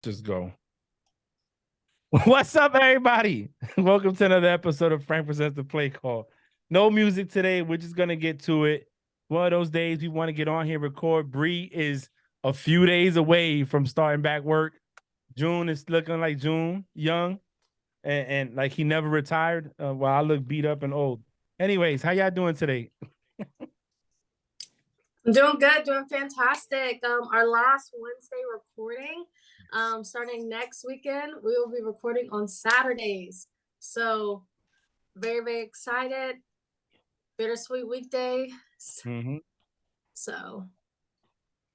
just go. What's up, everybody? Welcome to another episode of Frank Presents the Play Call. No music today. We're just gonna get to it. One of those days we want to get on here, record. Bree is a few days away from starting back work. June is looking like June, young, and like he never retired. While I look beat up and old. Anyways, how y'all doing today? I'm doing good, doing fantastic. Our last Wednesday recording. Starting next weekend, we will be recording on Saturdays. So very, very excited. Bittersweet weekday. Mm-hmm. So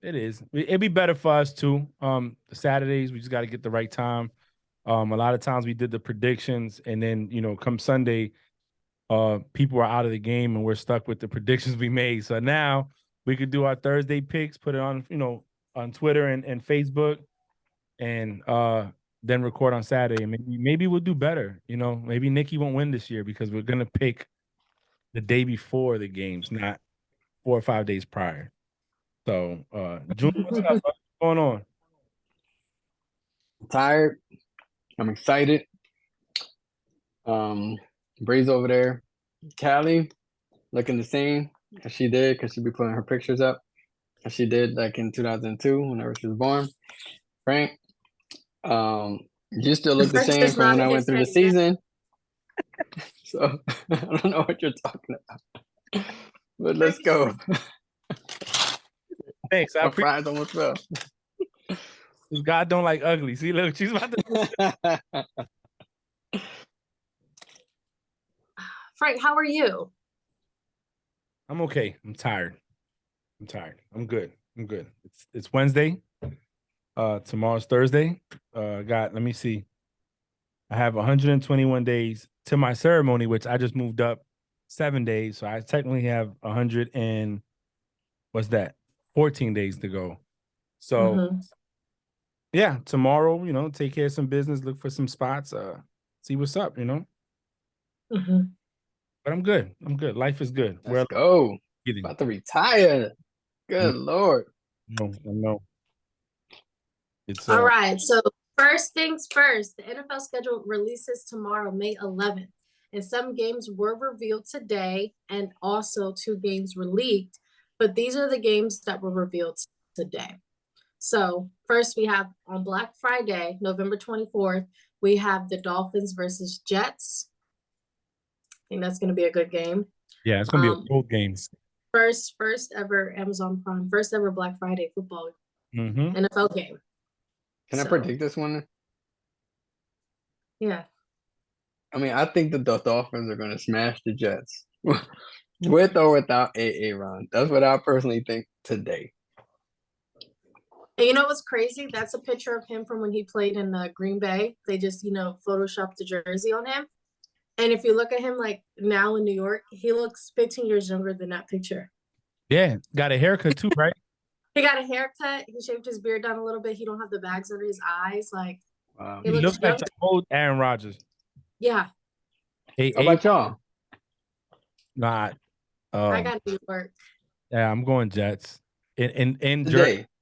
it is. It'd be better for us too. Saturdays, we just got to get the right time. A lot of times we did the predictions, and then come Sunday, people are out of the game, and we're stuck with the predictions we made. So now we could do our Thursday picks, put it on on Twitter and Facebook, and then record on Saturday. And maybe we'll do better. Maybe Nikki won't win this year because we're gonna pick the day before the games, not 4 or 5 days prior. So, June, what's up? What's going on? I'm tired. I'm excited. Bree's over there. Callie looking the same as she did because she be putting her pictures up as she did like in 2002 whenever she was born. Frank, you still look the same from when I went through the season. So I don't know what you're talking about. But let's go. Thanks. My fries almost fell. God don't like ugly. See, look, she's about to. Frank, how are you? I'm okay. I'm tired. I'm good. It's Wednesday. Tomorrow's Thursday. Let me see. I have 121 days to my ceremony, which I just moved up 7 days. So I technically have 14 days to go. So yeah, tomorrow, take care of some business, look for some spots, see what's up, But I'm good. Life is good. Let's go. About to retire. Good Lord. No, I know. It's all right. So first things first, the NFL schedule releases tomorrow, May 11th. And some games were revealed today, and also 2 games were leaked. But these are the games that were revealed today. So first we have on Black Friday, November 24th, we have the Dolphins versus Jets. I think that's going to be a good game. Yeah, it's going to be a cool game. First ever Amazon Prime, first ever Black Friday football NFL game. Can I predict this one? Yeah. I mean, I think that the Dolphins are going to smash the Jets with or without Aaron. That's what I personally think today. And you know what's crazy? That's a picture of him from when he played in Green Bay. They just, photoshopped the jersey on him. And if you look at him like now in New York, he looks 15 years younger than that picture. Yeah, got a haircut too, right? He got a haircut. He shaved his beard down a little bit. He don't have the bags under his eyes. Like, he looks like the old Aaron Rodgers. Yeah. Hey, how about y'all? Not. I got New York. Yeah, I'm going Jets. In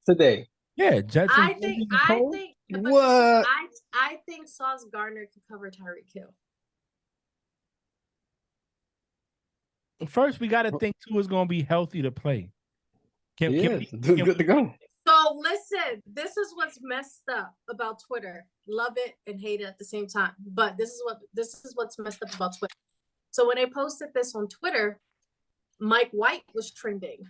today. Yeah, Jets. I think. What? I think Sauce Gardner could cover Tyreek Hill. First, we got to think Tua is going to be healthy to play. Good to go. So listen, this is what's messed up about Twitter. Love it and hate it at the same time. But this is what's messed up about Twitter. So when they posted this on Twitter, Mike White was trending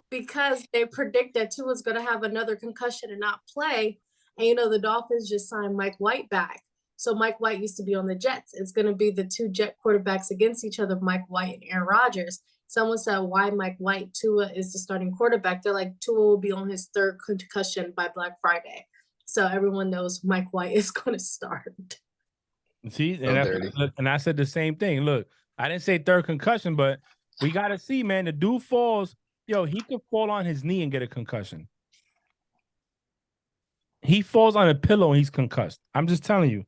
because they predict that Tua is going to have another concussion and not play. And the Dolphins just signed Mike White back. So Mike White used to be on the Jets. It's going to be the 2 Jet quarterbacks against each other, Mike White and Aaron Rodgers. Someone said, why Mike White? Tua is the starting quarterback. They're like, Tua will be on his 3rd concussion by Black Friday. So everyone knows Mike White is going to start. See, and I said the same thing. Look, I didn't say 3rd concussion, but we got to see, man, the dude falls. Yo, he could fall on his knee and get a concussion. He falls on a pillow and he's concussed. I'm just telling you.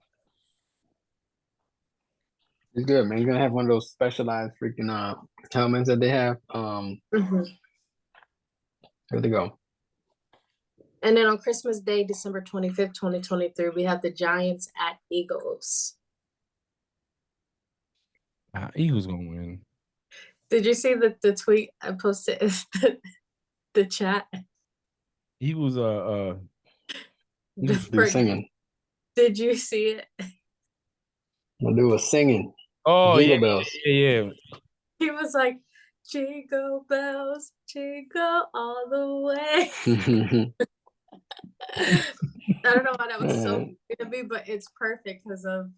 He's good, man. He's gonna have one of those specialized freaking helmets that they have. Here they go. And then on Christmas Day, December 25th, 2023, we have the Giants at Eagles. Eagles gonna win. Did you see the tweet I posted the chat? Eagles Dude singing. Did you see it? The dude was singing. Oh Jingle yeah, bells. yeah. He was like, jingle bells, jingle all the way. I don't know why that was so Man. funny to me, but it's perfect because of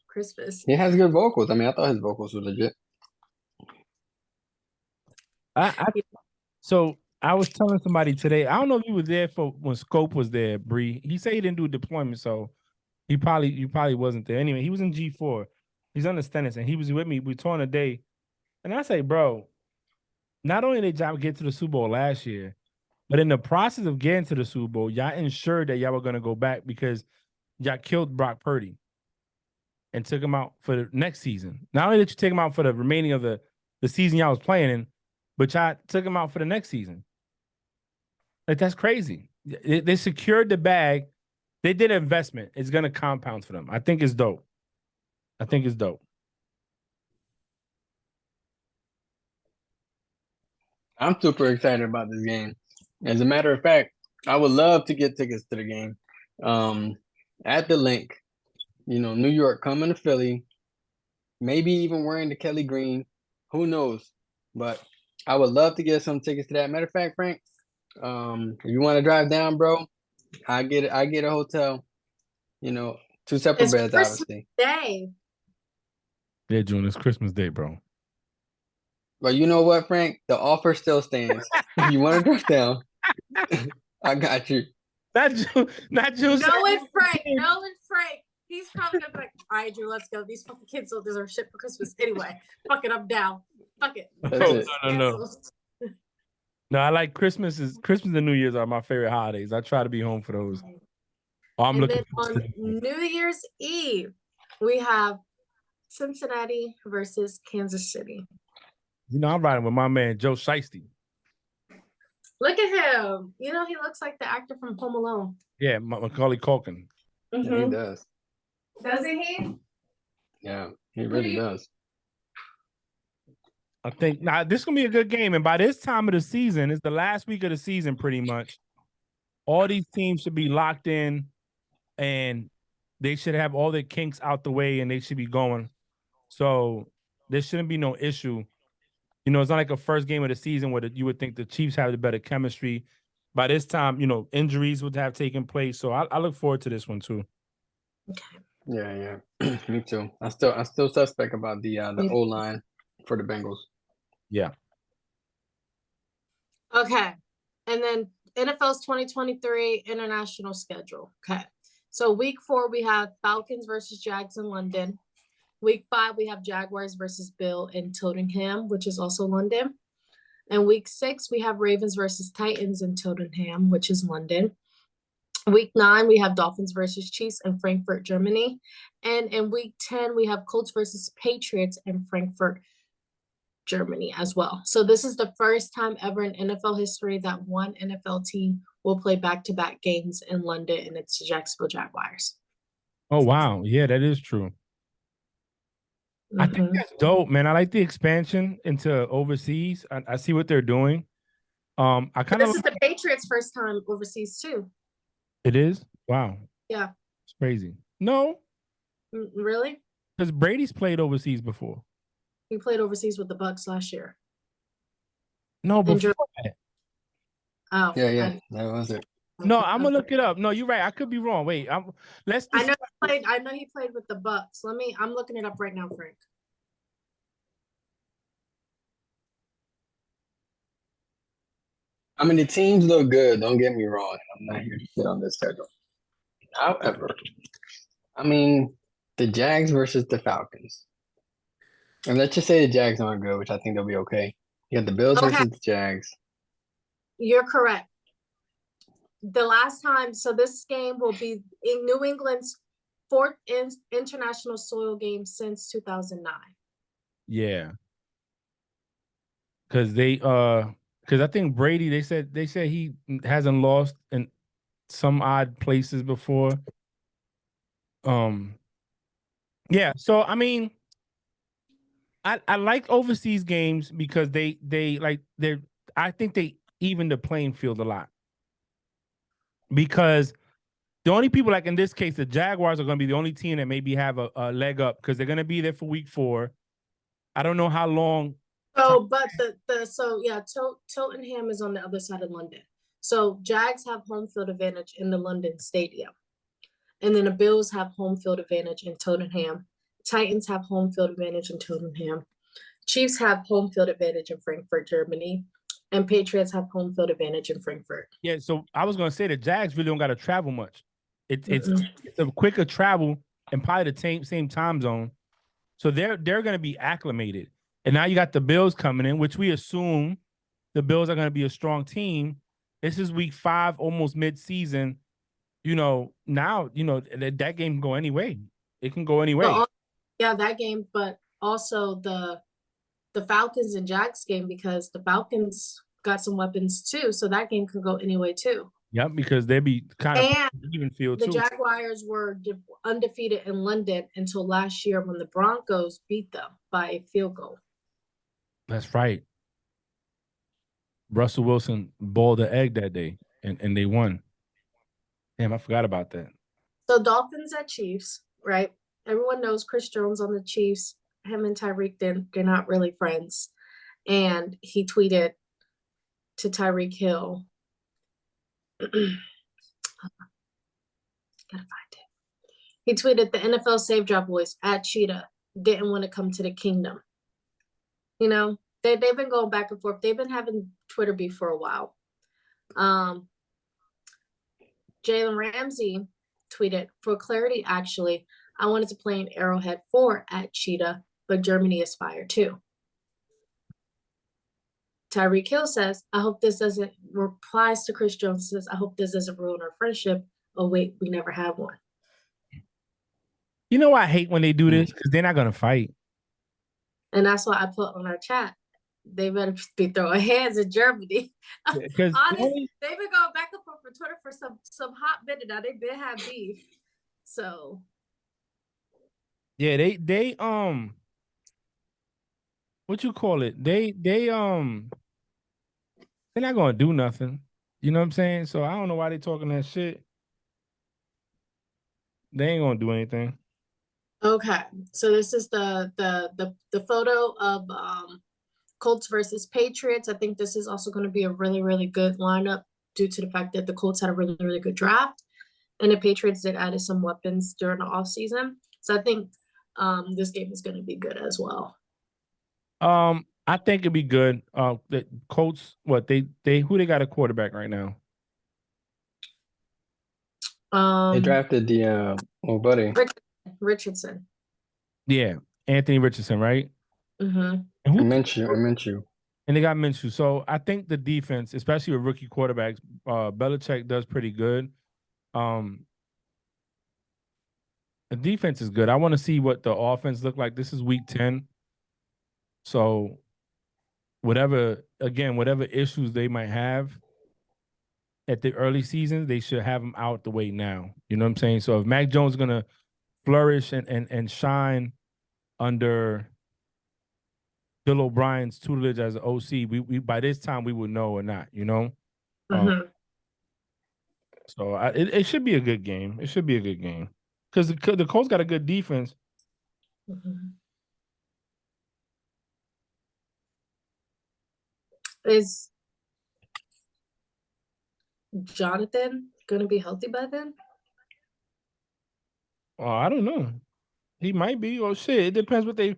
Christmas. He has good vocals. I mean, I thought his vocals were legit. So I was telling somebody today. I don't know if you were there for when Scope was there, Bree. He said he didn't do deployment, so you probably wasn't there. Anyway, he was in G4. He's on the Stennis, and he was with me. We touring a day, and I say, bro, not only did y'all get to the Super Bowl last year, but in the process of getting to the Super Bowl, y'all ensured that y'all were gonna go back because y'all killed Brock Purdy and took him out for the next season. Not only did you take him out for the remaining of the season y'all was playing in, but y'all took him out for the next season. Like, that's crazy. They secured the bag. They did an investment. It's going to compound for them. I think it's dope. I'm super excited about this game. As a matter of fact, I would love to get tickets to the game. At the link, New York coming to Philly, maybe even wearing the Kelly Green. Who knows? But I would love to get some tickets to that. Matter of fact, Frank, if you want to drive down, bro, I get a hotel. 2 separate It's beds, Christmas obviously. Day. Yeah, June, it's Christmas Day, bro. But you know what, Frank? The offer still stands. If you want to drive down, I got you. Not June. Knowing Frank, he's probably gonna be like, all right, Drew, let's go. These fucking kids don't deserve shit for Christmas anyway. Fuck it, I'm down. Fuck it. That's it. No. No, I like Christmas and New Year's are my favorite holidays. I try to be home for those. I'm And looking then on New Year's Eve, we have Cincinnati versus Kansas City. I'm riding with my man Joe Shiesty. Look at him. He looks like the actor from Home Alone. Yeah, Macaulay Culkin. Yeah, he does. Doesn't he? Yeah, he really does. I think this is gonna be a good game, and by this time of the season, it's the last week of the season, pretty much. All these teams should be locked in, and they should have all their kinks out the way, and they should be going. So there shouldn't be no issue. It's not like a first game of the season where you would think the Chiefs have the better chemistry. By this time, injuries would have taken place. So I look forward to this one too. Okay. Yeah. Me too. I still suspect about the O-line for the Bengals. Yeah. Okay. And then NFL's 2023 international schedule. Okay. So week 4, we have Falcons versus Jags in London. Week 5, we have Jaguars versus Bill in Tottenham, which is also London. And week 6, we have Ravens versus Titans in Tottenham, which is London. Week 9, we have Dolphins versus Chiefs in Frankfurt, Germany. And in week 10, we have Colts versus Patriots in Frankfurt, Germany as well. So this is the first time ever in NFL history that one NFL team will play back-to-back games in London, and it's the Jacksonville Jaguars. Oh, wow. Yeah, that is true. I think that's dope, man. I like the expansion into overseas. I see what they're doing. This is the Patriots' first time overseas too. It is? Wow. Yeah. It's crazy. No. Really? Because Brady's played overseas before. He played overseas with the Bucks last year. No, before that. Oh. Yeah. That was it. No, I'm gonna look it up. No, you're right. I could be wrong. Wait, I know he played with the Bucks. I'm looking it up right now, Frank. I mean, the teams look good. Don't get me wrong. I'm not here to sit on this schedule. However, I mean, the Jags versus the Falcons. And let's just say the Jags aren't good, which I think they'll be okay. You got the Bills versus the Jags. You're correct. The last time, so this game will be in New England's 4th international soil game since 2009. Yeah. Because I think Brady, they said he hasn't lost some odd places before. Yeah. So I mean, I like overseas games because they're I think they even the playing field a lot because the only people like in this case the Jaguars are going to be the only team that maybe have a leg up because they're going to be there for week 4. I don't know how long. So, but Tottenham is on the other side of London. So Jags have home field advantage in the London Stadium, and then the Bills have home field advantage in Tottenham. Titans have home field advantage in Tottenham. Chiefs have home field advantage in Frankfurt, Germany, and Patriots have home field advantage in Frankfurt. Yeah, so I was going to say the Jags really don't got to travel much. It's a quicker travel and probably the same time zone. So they're going to be acclimated. And now you got the Bills coming in, which we assume the Bills are going to be a strong team. This is week 5, almost mid-season. Now, that game can go any way. It can go any way. Yeah, that game, but also the Falcons and Jags game because the Falcons got some weapons too. So that game can go any way too. Yep, because they'd be kind of even field too. The Jaguars were undefeated in London until last year when the Broncos beat them by a field goal. That's right. Russell Wilson boiled the egg that day, and they won. Damn, I forgot about that. So Dolphins at Chiefs, right? Everyone knows Chris Jones on the Chiefs. Him and Tyreek, they're not really friends. And he tweeted to Tyreek Hill. Gotta find it. He tweeted, the NFL Save Job Boys at Cheetah didn't want to come to the kingdom. They've been going back and forth. They've been having Twitter beef for a while. Jalen Ramsey tweeted, for clarity, actually, I wanted to play in Arrowhead 4 at Cheetah, but Germany is fire too. Tyreek Hill says, I hope this doesn't, replies to Chris Jones, says, I hope this doesn't ruin our friendship. Oh, wait, we never had one. You know, I hate when they do this because they're not going to fight. And that's why I put on our chat. They better be throwing hands in Germany. Because honestly, they've been going back and forth for Twitter for some hot minute now. They've been having beef. So yeah, they what you call it? They're not gonna do nothing. You know what I'm saying? So I don't know why they talking that shit. They ain't gonna do anything. Okay, so this is the photo of Colts versus Patriots. I think this is also going to be a really, really good lineup due to the fact that the Colts had a really, really good draft, and the Patriots did added some weapons during the offseason. So I think this game is going to be good as well. I think it'd be good. The Colts, what who they got a quarterback right now? They drafted the old buddy Richardson. Yeah, Anthony Richardson, right? Mm-hmm. I Minshew. And they got Minshew. So I think the defense, especially with rookie quarterbacks, Belichick does pretty good. The defense is good. I want to see what the offense look like. This is week 10. So whatever issues they might have at the early seasons, they should have them out the way now. You know what I'm saying? So if Mac Jones is going to flourish and shine under Bill O'Brien's tutelage as an OC, we by this time we would know or not, you know? Mm-hmm. So it should be a good game. It should be a good game. Because the Colts got a good defense. Mm-hmm. Is Jonathan going to be healthy by then? Oh, I don't know. He might be. Oh, shit. It depends what they...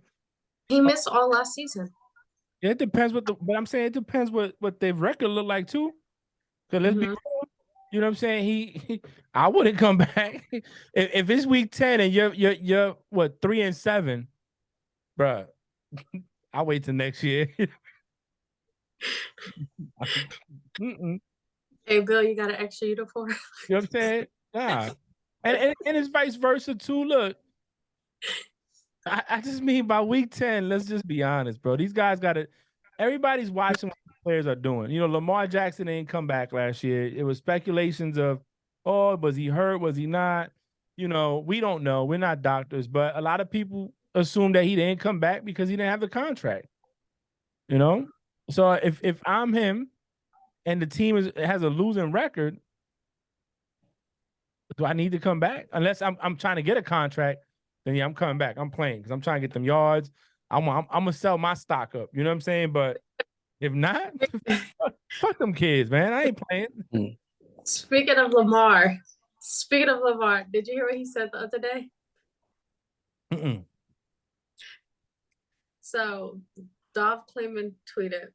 He missed all last season. Yeah, it depends but I'm saying it depends what their record look like, too. Because let's be real. You know what I'm saying? I wouldn't come back. If it's week 10 and you're what, 3-7, bruh, I'll wait till next year. Hey, Bill, you got an extra uniform? You know what I'm saying? Nah. And it's vice versa, too. Look, I just mean by week 10, let's just be honest, bro. These guys got to – everybody's watching what the players are doing. You know, Lamar Jackson didn't come back last year. It was speculations of, oh, was he hurt? Was he not? You know, we don't know. We're not doctors, but a lot of people assume that he didn't come back because he didn't have the contract. You know, so if I'm him and the team has a losing record, do I need to come back? Unless I'm trying to get a contract, then yeah, I'm coming back. I'm playing because I'm trying to get them yards. I'm gonna sell my stock up. You know what I'm saying? But if not, fuck them kids, man. I ain't playing. Speaking of Lamar, did you hear what he said the other day? Mm-mm. So Dov Kleiman tweeted.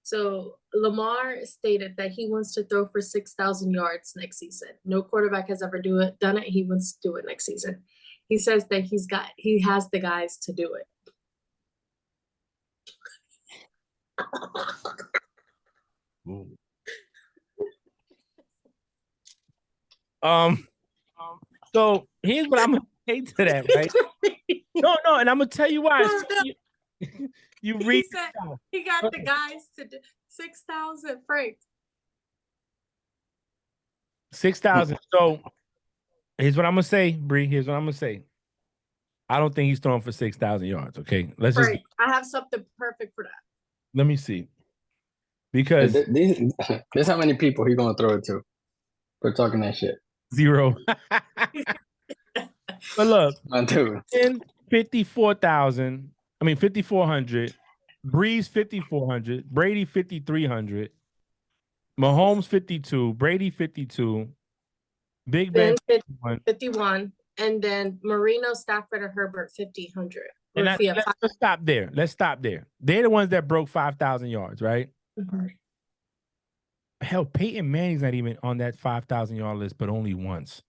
So Lamar stated that he wants to throw for 6,000 yards next season. No quarterback has ever done it. He wants to do it next season. He says that he has the guys to do it. So here's what I'm gonna say to that, right? No, and I'm gonna tell you why. You read. He said he got the guys to do 6,000, Frank. 6,000. So here's what I'm gonna say, Bree. Here's what I'm gonna say. I don't think he's throwing for 6,000 yards. Okay, let's just. I have something perfect for that. Let me see. Because this how many people he gonna throw it to for talking that shit. 0. But look, My dude. 54,000. I mean 5,400. Breeze 5,400. Brady 5,300. Mahomes 52. Brady 52. Big Ben 51. And then Marino, Stafford, or Herbert 5,000. And let's stop there. Let's stop there. They're the ones that broke 5,000 yards, right? Mm-hmm. Hell, Peyton Manning's not even on that 5,000 yard list, but only once.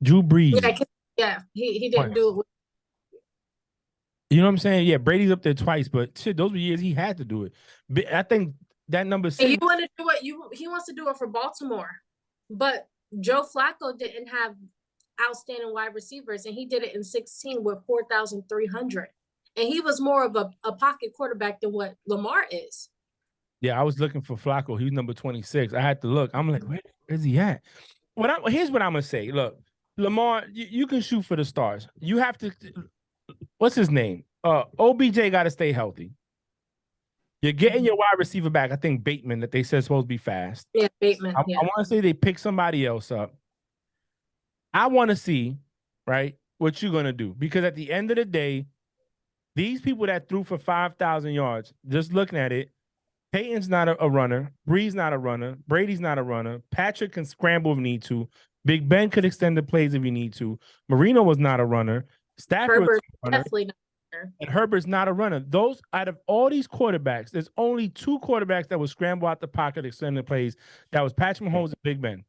Drew Brees. He didn't do it. You know what I'm saying? Yeah, Brady's up there twice, but shit, those were years he had to do it. I think that number 6. You want to do it? He wants to do it for Baltimore, but Joe Flacco didn't have outstanding wide receivers, and he did it in 16 with 4,300, and he was more of a pocket quarterback than what Lamar is. Yeah, I was looking for Flacco. He was number 26. I had to look. I'm like, where is he at? Here's what I'm gonna say. Look, Lamar, you can shoot for the stars. You have to. What's his name? OBJ got to stay healthy. You're getting your wide receiver back. I think Bateman, that they said is supposed to be fast. Yeah, Bateman. I want to say they pick somebody else up. I want to see, right, what you're gonna do, because at the end of the day, these people that threw for 5,000 yards, just looking at it, Peyton's not a runner. Bree's not a runner. Brady's not a runner. Patrick can scramble if he need to. Big Ben could extend the plays if he need to. Marino was not a runner. Stafford was a runner. Definitely not a runner. And Herbert's not a runner. Those, out of all these quarterbacks, there's only 2 quarterbacks that would scramble out the pocket, extend the plays. That was Patrick Mahomes and Big Ben.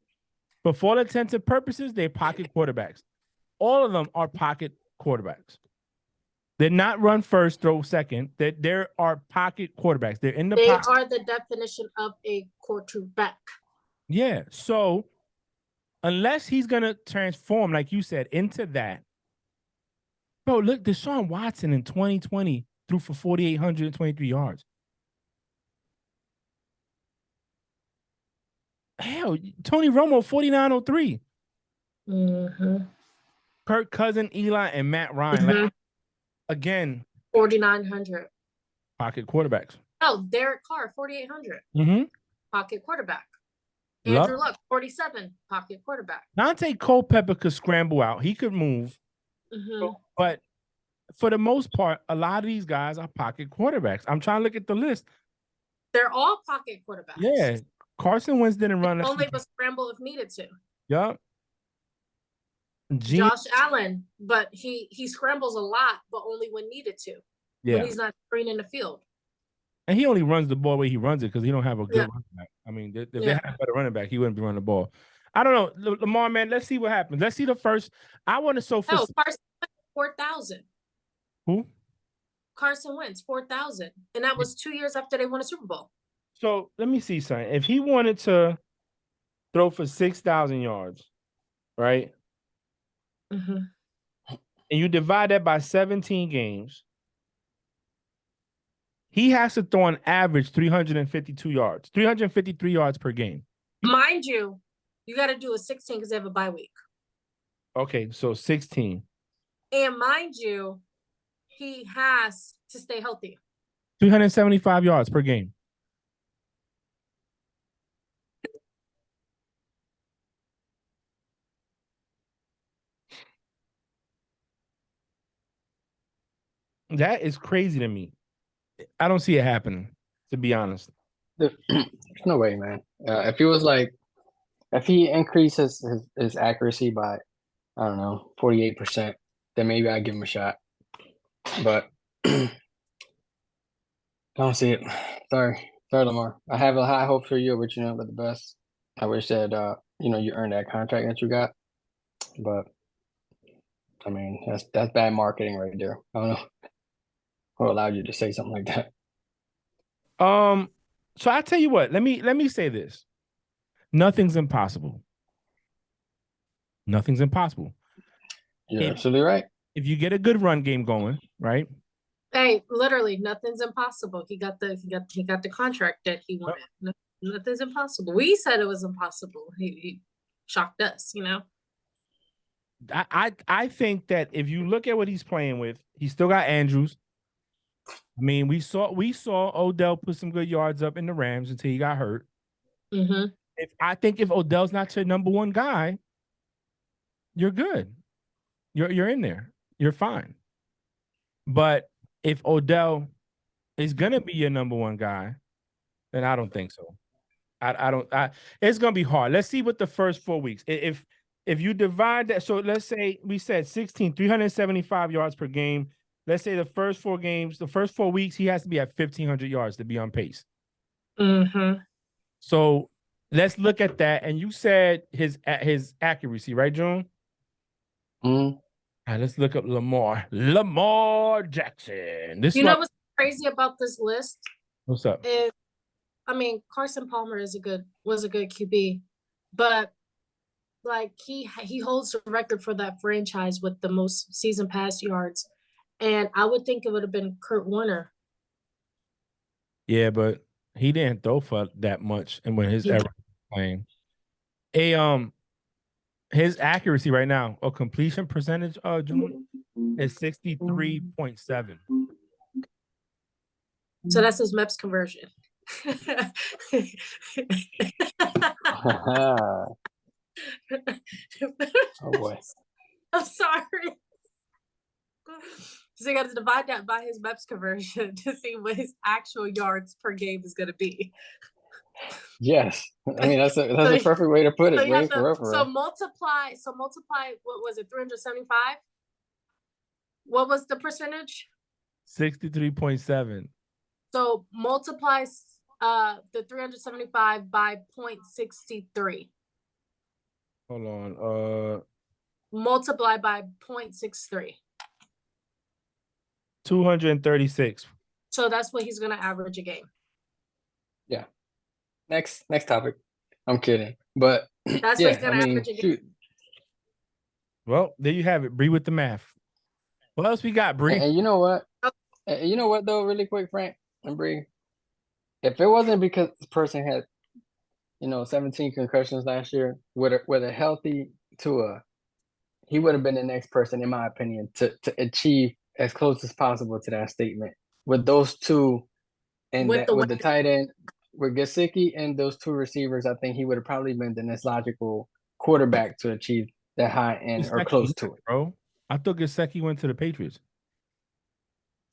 But for all intents and purposes, they're pocket quarterbacks. All of them are pocket quarterbacks. They're not run first, throw second. There are pocket quarterbacks. They're in the pocket. They are the definition of a quarterback. Yeah. So unless he's gonna transform, like you said, into that. Bro, look, Deshaun Watson in 2020 threw for 4,823 yards. Hell, Tony Romo, 4,903. Mm-hmm. Kirk Cousins, Eli, and Matt Ryan. Mm-hmm. Like, again, 4,900. Pocket quarterbacks. Oh, Derek Carr, 4,800. Mm-hmm. Pocket quarterback. Andrew Luck, 47. Pocket quarterback. Dante Culpepper could scramble out. He could move. Mm-hmm. But for the most part, a lot of these guys are pocket quarterbacks. I'm trying to look at the list. They're all pocket quarterbacks. Yeah. Carson Wentz didn't run. Only was scramble if needed to. Yup. Josh Allen, but he scrambles a lot, but only when needed to. Yeah. When he's not screening the field. And he only runs the ball where he runs it because he don't have a good running back. I mean, if they had a better running back, he wouldn't be running the ball. I don't know. Lamar, man, let's see what happens. Let's see the first. I want to Carson Wentz, 4,000. Who? Carson Wentz, 4,000. And that was 2 years after they won a Super Bowl. So let me see something. If he wanted to throw for 6,000 yards, right? Mm-hmm. And you divide that by 17 games, he has to throw on average 352 yards, 353 yards per game. Mind you, you got to do a 16 because they have a bye week. Okay, so 16. And mind you, he has to stay healthy. 375 yards per game. That is crazy to me. I don't see it happening, to be honest. There's no way, man. If he was like, if he increases his accuracy by, I don't know, 48%, then maybe I'd give him a shot. But I don't see it. Sorry, Lamar. I have a high hope for you. I wish you nothing but the best. I wish that you earned that contract that you got. But I mean, that's bad marketing right there. I don't know who allowed you to say something like that. So I tell you what, let me say this. Nothing's impossible. Nothing's impossible. You're absolutely right. If you get a good run game going, right? Hey, literally, nothing's impossible. He got the contract that he wanted. Nothing's impossible. We said it was impossible. He shocked us, I think that if you look at what he's playing with, he's still got Andrews. I mean, we saw Odell put some good yards up in the Rams until he got hurt. Mm-hmm. I think if Odell's not your number one guy, you're good. You're in there. You're fine. But if Odell is gonna be your number one guy, then I don't think so. It's gonna be hard. Let's see what the first 4 weeks. If you divide that, so let's say we said 375 yards per game. Let's say the first 4 games, the first 4 weeks, he has to be at 1,500 yards to be on pace. Mm-hmm. So let's look at that. And you said his accuracy, right, June? Mm-hmm. All right, let's look up Lamar Jackson. What's crazy about this list? What's up? Carson Palmer was a good QB, but like he holds the record for that franchise with the most season pass yards, and I would think it would have been Kurt Warner. Yeah, but he didn't throw for that much, and when his ever playing, his accuracy right now, a completion percentage, June, is 63.7. So that's his MEPS conversion. Oh boy. I'm sorry. So you got to divide that by his MEPS conversion to see what his actual yards per game is going to be. Yes, I mean that's a perfect way to put it. So multiply. What was it? 375. What was the percentage? 63.7. So multiply the 375 by 0.63. Hold on. Multiply by 0.63. 236. So that's what he's gonna average a game. Yeah. Next topic. I'm kidding, but that's what he's gonna average a game. Shoot. Well, there you have it. Bree with the math. What else we got, Bree? And you know what? You know what though, really quick, Frank and Bree. If it wasn't because this person had, 17 concussions last year, with a healthy Tua, he would have been the next person, in my opinion, to achieve as close as possible to that statement. With those two, and with the tight end, with Gesicki and those two receivers, I think he would have probably been the next logical quarterback to achieve that high end or close to it. Bro, I thought Gesicki went to the Patriots.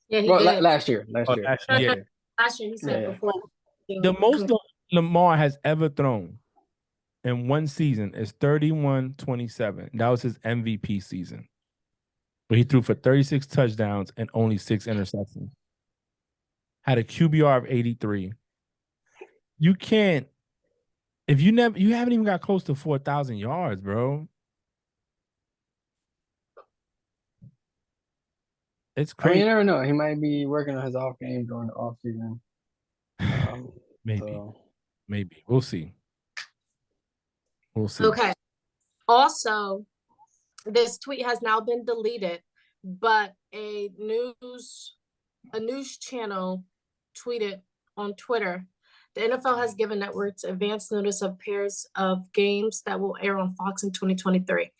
Yeah, he did. Last year. Last year, he said before. The most Lamar has ever thrown in one season is 31-27. That was his MVP season. But he threw for 36 touchdowns and only 6 interceptions. Had a QBR of 83. You can't, if you haven't even got close to 4,000 yards, bro. It's crazy. You never know. He might be working on his off game during the off season. Maybe. We'll see. Okay. Also, this tweet has now been deleted, but a news channel tweeted on Twitter The NFL has given networks advance notice of pairs of games that will air on Fox in 2023.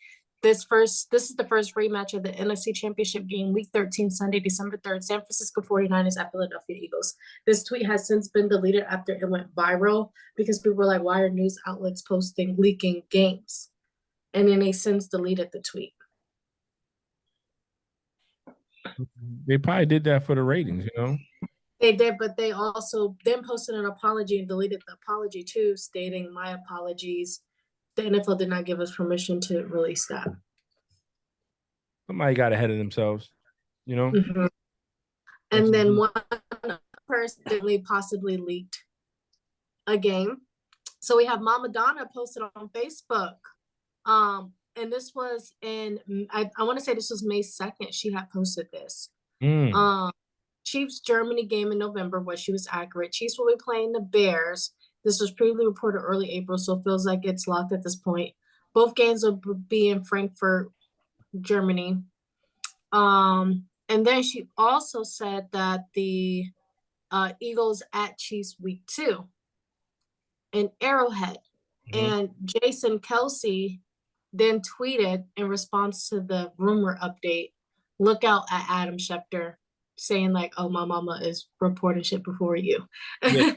This is the first rematch of the NFC Championship game, Week 13, Sunday, December 3rd, San Francisco 49ers at Philadelphia Eagles. This tweet has since been deleted after it went viral because people were like, why are news outlets posting leaking games? And then they since deleted the tweet. They probably did that for the ratings, you know? They did, but they also then posted an apology and deleted the apology too, stating, my apologies. The NFL did not give us permission to release that. Somebody got ahead of themselves, you know? Mhm. And then one person possibly leaked a game. So we have Mama Donna posted on Facebook. And this was in, I want to say this was May 2nd. She had posted this. Chiefs Germany game in November, where she was accurate. Chiefs will be playing the Bears. This was previously reported early April, so it feels like it's locked at this point. Both games will be in Frankfurt, Germany. And then she also said that the Eagles at Chiefs Week 2 in Arrowhead. And Jason Kelsey then tweeted in response to the rumor update, look out at Adam Schefter, saying like, oh, my mama is reporting shit before you. Yeah.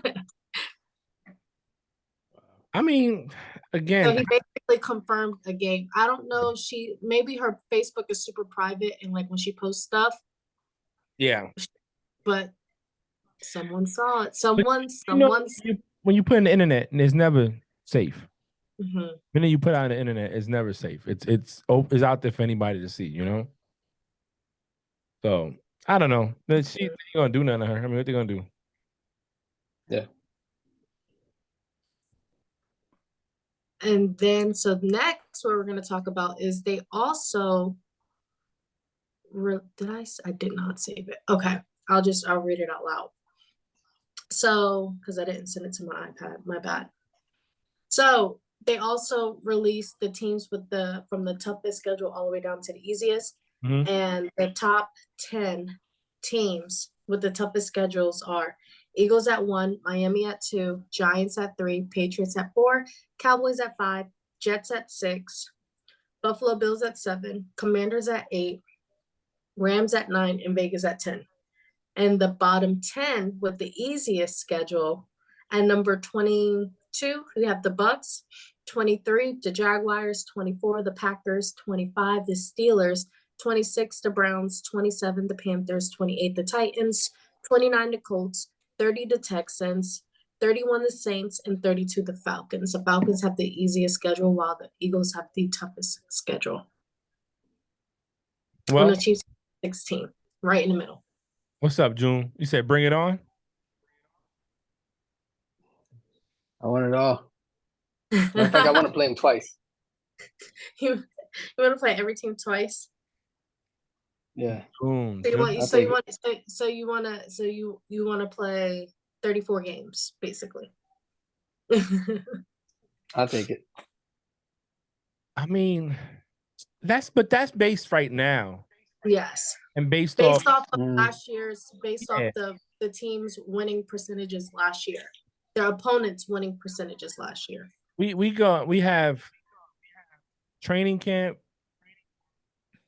I mean, again, So he basically confirmed a game. I don't know. Maybe her Facebook is super private and like when she posts stuff. Yeah. But someone saw it. When you put in the internet, and it's never safe. Mm-hmm. When you put out on the internet, it's never safe. It's out there for anybody to see, you know? So I don't know. They ain't gonna do nothing to her. I mean, what they gonna do? Yeah. And then, so next, what we're going to talk about is they also, I did not save it. Okay. I'll read it out loud. So, because I didn't send it to my iPad, my bad. So they also released the teams from the toughest schedule all the way down to the easiest. Mm-hmm. And the top 10 teams with the toughest schedules are Eagles at 1, Miami at 2, Giants at 3, Patriots at 4, Cowboys at 5, Jets at 6, Buffalo Bills at 7, Commanders at 8, Rams at 9, and Vegas at 10. And the bottom 10 with the easiest schedule, at number 22, we have the Bucs, 23, the Jaguars, 24, the Packers, 25, the Steelers, 26, the Browns, 27, the Panthers, 28, the Titans, 29, the Colts, 30, the Texans, 31, the Saints, and 32, the Falcons. The Falcons have the easiest schedule, while the Eagles have the toughest schedule. Well, and the Chiefs 16, right in the middle. What's up, June? You said bring it on? I want it all. Matter of fact, I want to play them twice. You want to play every team twice? Yeah. Boom. So you want to play 34 games basically. I'll take it. I mean, that's based right now. Yes. And based off off of last year's, off the team's winning percentages last year, their opponents' winning percentages last year. We have training camp,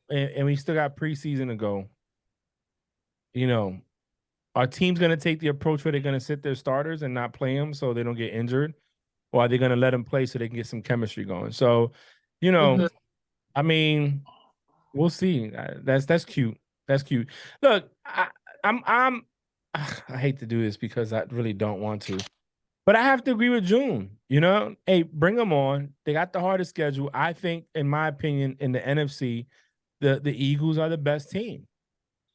and we still got preseason to go. You know, our team's going to take the approach where they're going to sit their starters and not play them so they don't get injured, or are they going to let them play so they can get some chemistry going? So, you know, I mean, we'll see. That's cute. That's cute. Look, I hate to do this because I really don't want to, but I have to agree with June. You know, hey, bring them on. They got the hardest schedule. I think, in my opinion, in the NFC, the Eagles are the best team.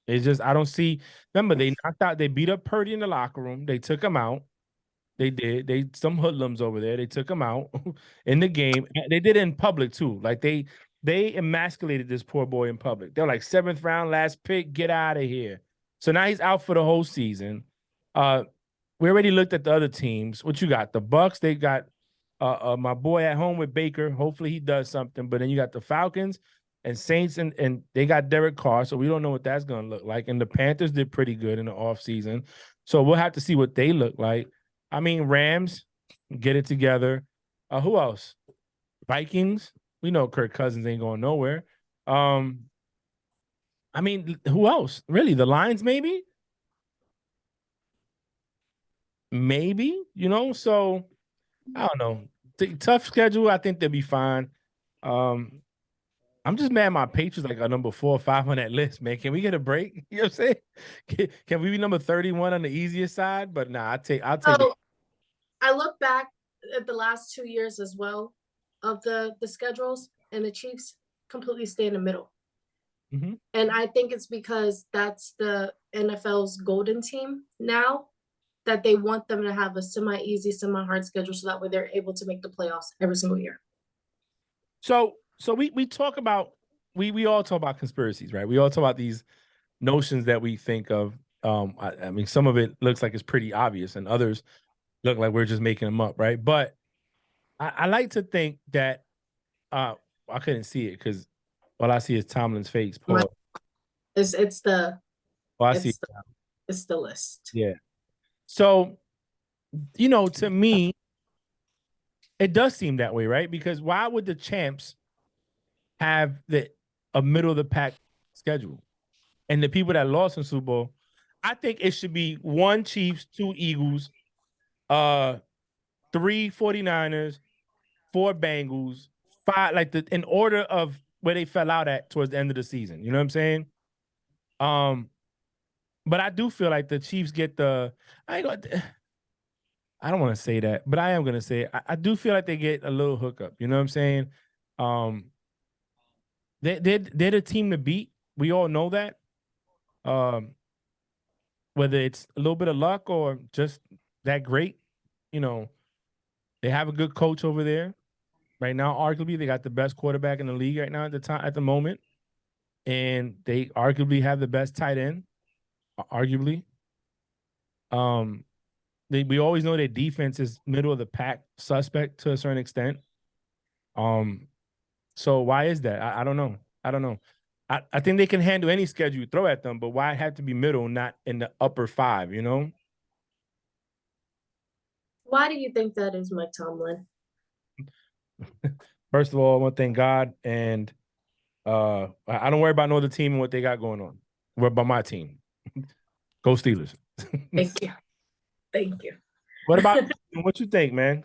It's just I don't see. Remember, they beat up Purdy in the locker room. They took him out. They did. Some hoodlums over there. They took him out in the game. They did it in public too. Like they emasculated this poor boy in public. They're like 7th round, last pick, get out of here. So now he's out for the whole season. We already looked at the other teams. What you got? The Bucs, they got my boy at home with Baker. Hopefully he does something. But then you got the Falcons and Saints, and they got Derek Carr, so we don't know what that's going to look like. And the Panthers did pretty good in the offseason. So we'll have to see what they look like. I mean, Rams, get it together. Who else? Vikings. We know Kirk Cousins ain't going nowhere. I mean, who else? Really? The Lions, maybe? Maybe, so I don't know. Tough schedule. I think they'll be fine. I'm just mad my Patriots like are number 4 or 5 on that list, man. Can we get a break? You know what I'm saying? Can we be number 31 on the easiest side? But nah, I'll take it. I look back at the last 2 years as well of the schedules, and the Chiefs completely stay in the middle. Mm-hmm. And I think it's because that's the NFL's golden team now, that they want them to have a semi-easy, semi-hard schedule so that way they're able to make the playoffs every single year. So we talk about we all talk about conspiracies, right? We all talk about these notions that we think of. I mean, some of it looks like it's pretty obvious, and others look like we're just making them up, right? But I like to think that I couldn't see it because all I see is Tomlin's face. Paul. It's the I it's see. it's the list. Yeah. So, to me, it does seem that way, right? Because why would the champs have a middle of the pack schedule? And the people that lost in Super Bowl, I think it should be 1 Chiefs, 2 Eagles, 3 49ers, 4 Bengals, 5, like in order of where they fell out at towards the end of the season. You know what I'm saying? But I do feel like the Chiefs get I don't want to say that, but I am going to say it. I do feel like they get a little hookup. You know what I'm saying? They're the team to beat. We all know that. Whether it's a little bit of luck or just that great, they have a good coach over there. Right now, arguably, they got the best quarterback in the league right now at the moment. And they arguably have the best tight end, arguably. We always know their defense is middle of the pack suspect to a certain extent. So why is that? I don't know. I think they can handle any schedule you throw at them, but why have to be middle, not in the upper 5, Why do you think that is, Mike Tomlin? First of all, I want to thank God, and I don't worry about no other team and what they got going on. Worry about my team. Go Steelers. Thank you. Thank you. What about what you think, man?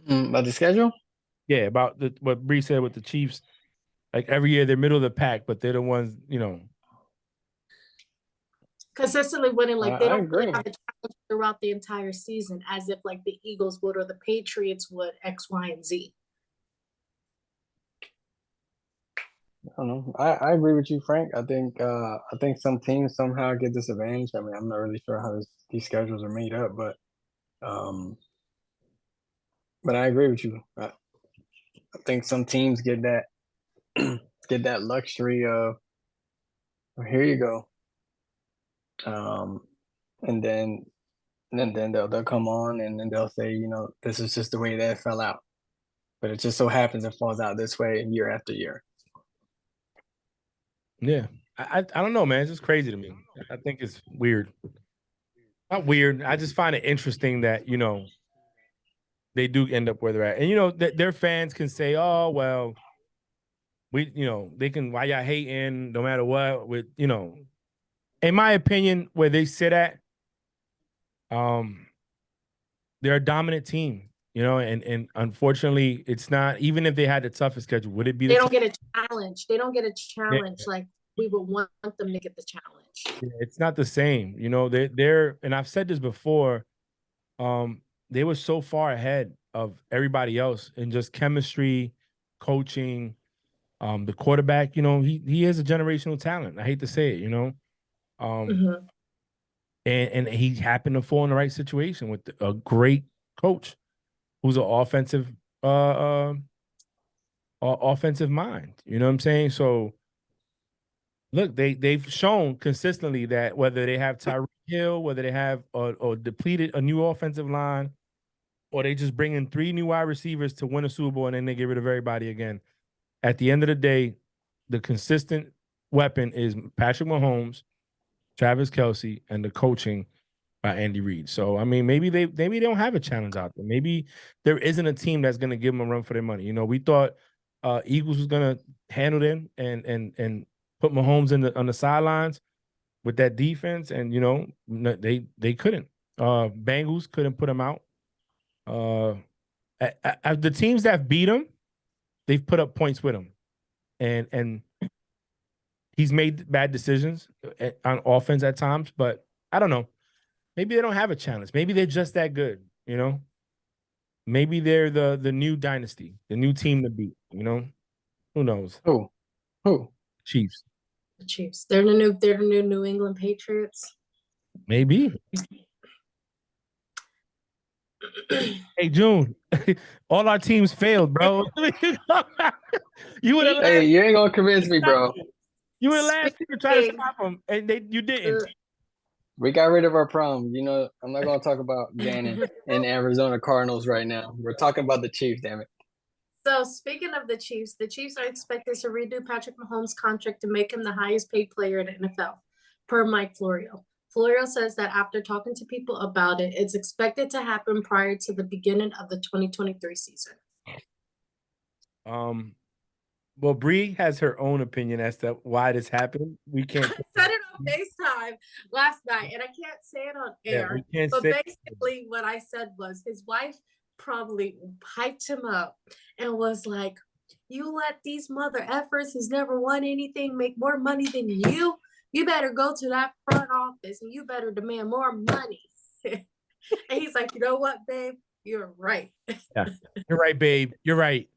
About the schedule? Yeah, about what Bree said with the Chiefs. Like every year they're middle of the pack, but they're the ones, consistently winning. Like they don't agree. really have a challenge throughout the entire season, as if like the Eagles would or the Patriots would X, Y, and Z. I don't know. I agree with you, Frank. I think some teams somehow get this advantage. I mean, I'm not really sure how these schedules are made up, but I agree with you. I think some teams get that get that luxury of, well, here you go. And then they'll come on and then they'll say, this is just the way that fell out. But it just so happens it falls out this way year after year. Yeah. I don't know, man. It's just crazy to me. I think it's weird. Not weird. I just find it interesting that, they do end up where they're at. And, their fans can say, oh, well, they can, why y'all hating no matter what with, in my opinion, where they sit at, they're a dominant team, and unfortunately it's not, even if they had the toughest schedule, would it be they don't get a challenge. They don't get a challenge like we would want them to get the challenge. It's not the same. They're and I've said this before, they were so far ahead of everybody else in just chemistry, coaching, the quarterback, he is a generational talent. I hate to say it, and he happened to fall in the right situation with a great coach who's an offensive mind. You know what I'm saying? So look, they've shown consistently that whether they have Tyreek Hill, whether they have or depleted a new offensive line, or they just bring in 3 new wide receivers to win a Super Bowl and then they get rid of everybody again. At the end of the day, the consistent weapon is Patrick Mahomes, Travis Kelce, and the coaching by Andy Reid. So I mean, maybe they don't have a challenge out there. Maybe there isn't a team that's going to give them a run for their money. You know, we thought Eagles was going to handle them and put Mahomes on the sidelines with that defense, and you know they couldn't. Bengals couldn't put them out. The teams that beat him, they've put up points with him, and he's made bad decisions on offense at times. But I don't know. Maybe they don't have a challenge. Maybe they're just that good. You know. Maybe they're the new dynasty, the new team to beat. You know, who knows? Who? Chiefs. The Chiefs. They're the new New England Patriots. Maybe. Hey, June, all our teams failed, bro. You were the last. Hey, you ain't gonna convince me, bro. You were the last team to try to stop them, and you didn't. We got rid of our problem. You know, I'm not gonna talk about Gannon and Arizona Cardinals right now. We're talking about the Chiefs, damn it. So speaking of the Chiefs are expected to redo Patrick Mahomes' contract to make him the highest paid player in the NFL, per Mike Florio. Florio says that after talking to people about it, it's expected to happen prior to the beginning of the 2023 season. Well, Bree has her own opinion as to why this happened. We can't. I said it on FaceTime last night, and I can't say it on air. Yeah, but basically, what I said was his wife probably hyped him up and was like, "You let these mother effers who's never won anything make more money than you. You better go to that front office and you better demand more money." And he's like, "You know what, babe? You're right." Yeah, you're right, babe. You're right.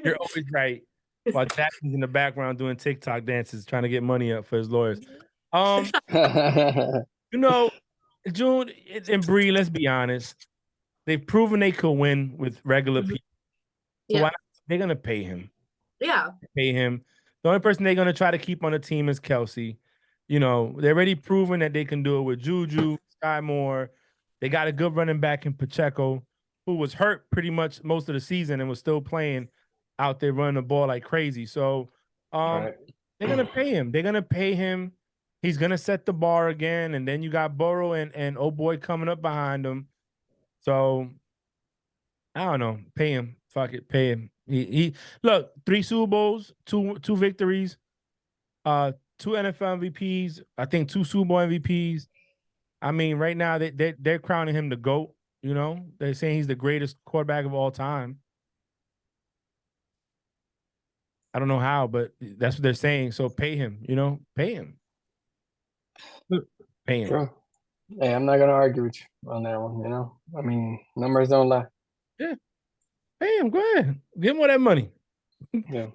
You're always right. While Jackson's in the background doing TikTok dances, trying to get money up for his lawyers. You know, June and Bree, let's be honest. They've proven they could win with regular people. So why not? They're gonna pay him. Yeah. Pay him. The only person they're gonna try to keep on the team is Kelsey. You know, they're already proven that they can do it with Juju, Sky Moore. They got a good running back in Pacheco, who was hurt pretty much most of the season and was still playing out there running the ball like crazy. So they're gonna pay him. They're gonna pay him. He's gonna set the bar again, and then you got Burrow and oh boy coming up behind him. So I don't know. Pay him. Fuck it. Pay him. He look, 3 Super Bowls, two victories, 2 NFL MVPs, I think 2 Super Bowl MVPs. I mean, right now they're crowning him the GOAT. You know, they're saying he's the greatest quarterback of all time. I don't know how, but that's what they're saying. So pay him, you know, pay him. Pay him. Sure. Hey, I'm not gonna argue with you on that one, you know. I mean, numbers don't lie. Yeah. Pay him. Go ahead. Give him all that money. Yeah.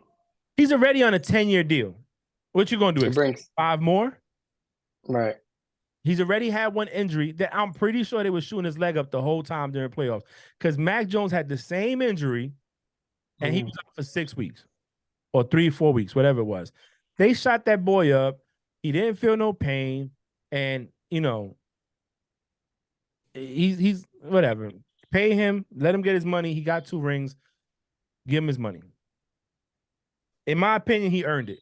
He's already on a 10-year deal. What you gonna do? It brings 5 more? right. He's already had one injury that I'm pretty sure they were shooting his leg up the whole time during playoffs. Because Mac Jones had the same injury and he was out for 6 weeks or 3 or 4 weeks, whatever it was. They shot that boy up. He didn't feel no pain. And, you know, he's whatever. Pay him. Let him get his money. He got 2 rings. Give him his money. In my opinion, he earned it.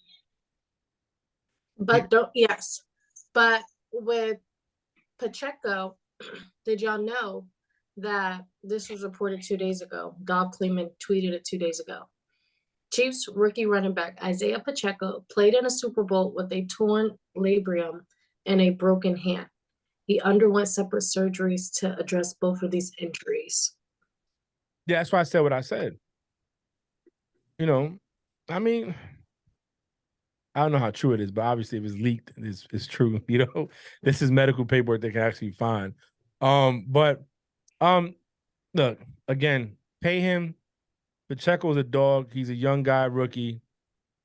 But but with Pacheco, did y'all know that this was reported 2 days ago? Doug Kleeman tweeted it 2 days ago. Chiefs rookie running back Isaiah Pacheco played in a Super Bowl with a torn labrum and a broken hand. He underwent separate surgeries to address both of these injuries. Yeah, that's why I said what I said. You know, I mean, I don't know how true it is, but obviously if it's leaked, it's true. You know, this is medical paperwork they can actually find. But look, again, pay him. Pacheco's a dog. He's a young guy, rookie.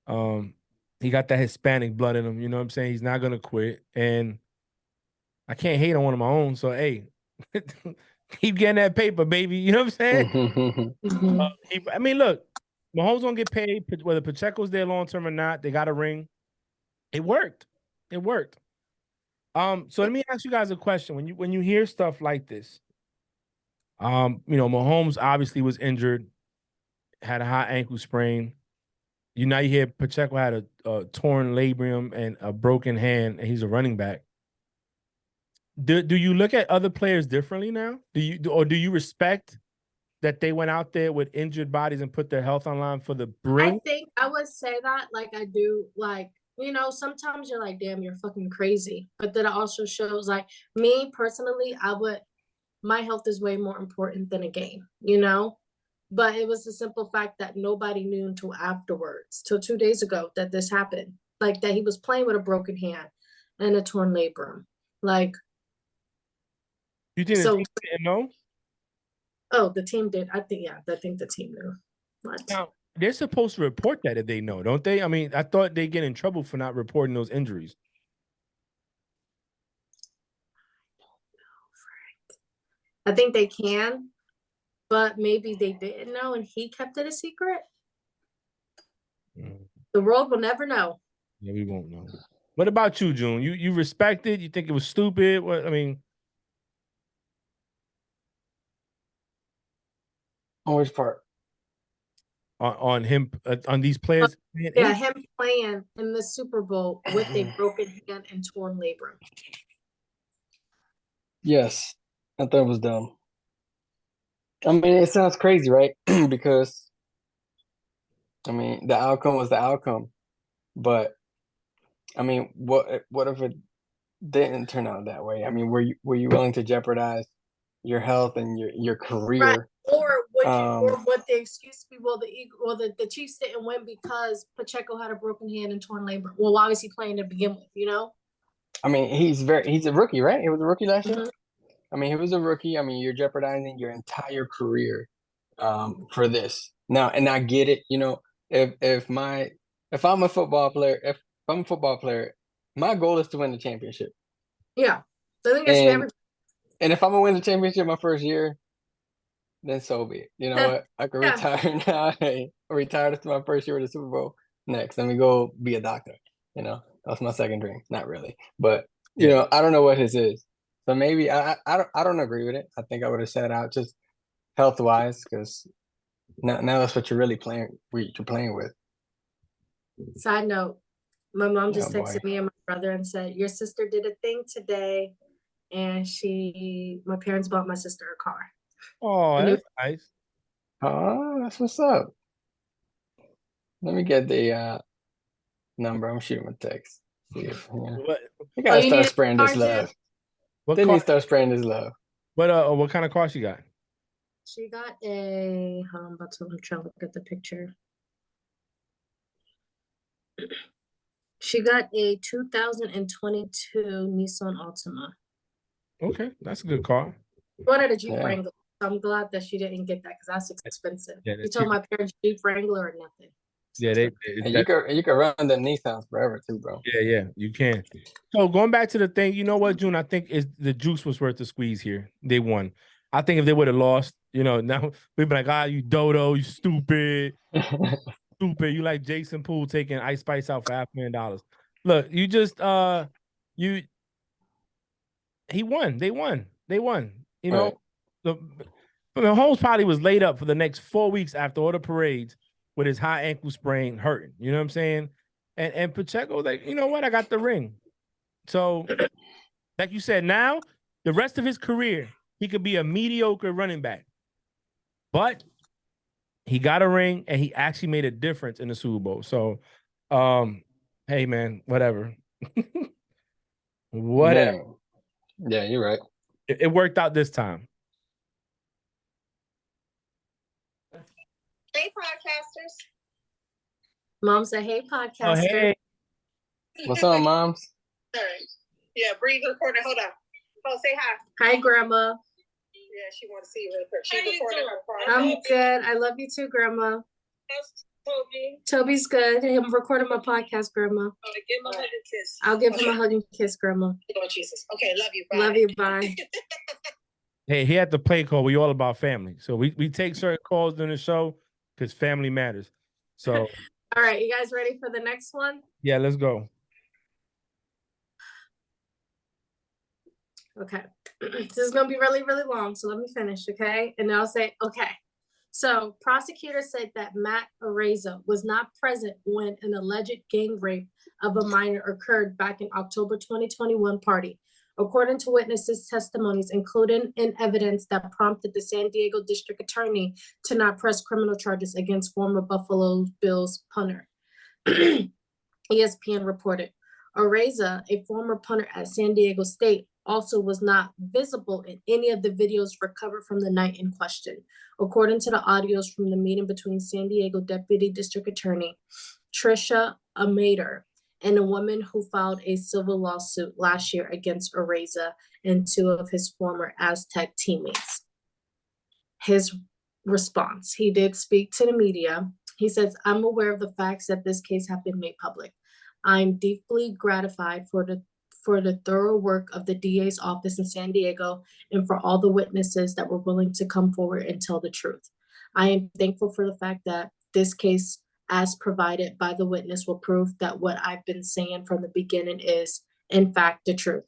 He got that Hispanic blood in him. You know what I'm saying? He's not gonna quit. And I can't hate on one of my own. So hey, keep getting that paper, baby. You know what I'm saying? I mean, look, Mahomes gonna get paid whether Pacheco's there long term or not. They got a ring. It worked. It worked. So let me ask you guys a question. When you hear stuff like this, you know, Mahomes obviously was injured, had a high ankle sprain. You hear Pacheco had a torn labrum and a broken hand, and he's a running back. do you look at other players differently now? Do you respect that they went out there with injured bodies and put their health on line for the I Bruins? think I would say that like I do, like, sometimes you're like, damn, you're fucking crazy. But then it also shows like me personally, my health is way more important than a game, But it was the simple fact that nobody knew until afterwards, till 2 days ago, that this happened. Like that he was playing with a broken hand and a torn labrum. Like, You think the so team didn't know? the team did. I think the team knew. What? Now, they're supposed to report that if they know, don't they? I mean, I thought they get in trouble for not reporting those injuries. I think they can, but maybe they didn't know and he kept it a secret. The world will never know. Yeah, we won't know. What about you, June? You respect it? You think it was stupid? What I mean, On which part? on him on these players? Yeah, him playing in the Super Bowl with a broken hand and torn labrum. Yes, I thought it was dumb. I mean, it sounds crazy, right? Because I mean, the outcome was the outcome, but I mean, what if it didn't turn out that way? I mean, were you willing to jeopardize your health and your career? Right. Or would the excuse be, well, the Chiefs didn't win because Pacheco had a broken hand and torn labrum? Well, why was he playing to begin with? I mean, he's a rookie, right? He was a rookie last year. I mean, he was a rookie. I mean, you're jeopardizing your entire career for this. Now, and I get it. If I'm a football player, my goal is to win the championship. Yeah. I think it's And if I'm gonna win the championship my first year, then so be it. You know what? I can retire now. Hey, I retired after my first year with the Super Bowl. Next, let me go be a doctor. That's my second dream. Not really, but I don't know what his is. So maybe I don't agree with it. I think I would have sat out just health wise, because now that's what you're really playing. You're playing with. Side note, my mom just Oh, texted boy. me and my brother and said, your sister did a thing today, and my parents bought my sister a car. Oh, that's nice. Oh, that's what's up. Let me get the number. I'm shooting a text. See if you gotta start spreading this love. They need to start spreading this love. What kind of car she got? She got I'm about to try to look at the picture. She got a 2022 Nissan Altima. Okay, that's a good car. She wanted a Jeep Wrangler. So I'm glad that she didn't get that because that's expensive. You told my parents Jeep Wrangler or nothing. Yeah, you can run the Nissans forever too, bro. Yeah, you can. So going back to the thing, you know what, June? I think the juice was worth the squeeze here. They won. I think if they would have lost, now we'd be like, you dodo, you stupid. Stupid. You like Jason Poole taking Ice Spice out for $500,000. Look, you just he won. They won. Right. Holmes probably was laid up for the next 4 weeks after all the parades with his high ankle sprain hurting. You know what I'm saying? And Pacheco was like, you know what? I got the ring. So, like you said, now the rest of his career, he could be a mediocre running back. But he got a ring and he actually made a difference in the Super Bowl. So, hey man, whatever. Whatever. Yeah, you're right. It worked out this time. Hey, podcasters. Mom said, hey, podcaster. Oh, hey. What's up, moms? Yeah, Bree's recording. Hold on. Oh, say hi. Hi, Grandma. Yeah, she wants to see you real quick. She's recording her part. I'm good. I love you too, Grandma. How's Toby? Toby's good. I'm recording my podcast, Grandma. Oh, give him a hug and kiss. I'll give him a hug and kiss, Grandma. Oh, Jesus. Okay, love you. Bye. Love you. Bye. Hey, he had the play call. We all about family. So we take certain calls during the show because family matters. So. All right. You guys ready for the next one? Yeah, let's go. Okay. This is going to be really, really long. So let me finish. Okay. And I'll say, okay. So prosecutors said that Matt Araiza was not present when an alleged gang rape of a minor occurred back in October 2021 party According to witnesses' testimonies, including in evidence that prompted the San Diego District Attorney to not press criminal charges against former Buffalo Bills punter. ESPN reported. Araiza, a former punter at San Diego State, also was not visible in any of the videos recovered from the night in question, according to the audios from the meeting between San Diego Deputy District Attorney Trisha Amader and a woman who filed a civil lawsuit last year against Araiza and two of his former Aztec teammates. His response, he did speak to the media. He says, I'm aware of the facts that this case have been made public. I'm deeply gratified for the thorough work of the DA's office in San Diego and for all the witnesses that were willing to come forward and tell the truth. I am thankful for the fact that this case, as provided by the witness, will prove that what I've been saying from the beginning is, in fact, the truth.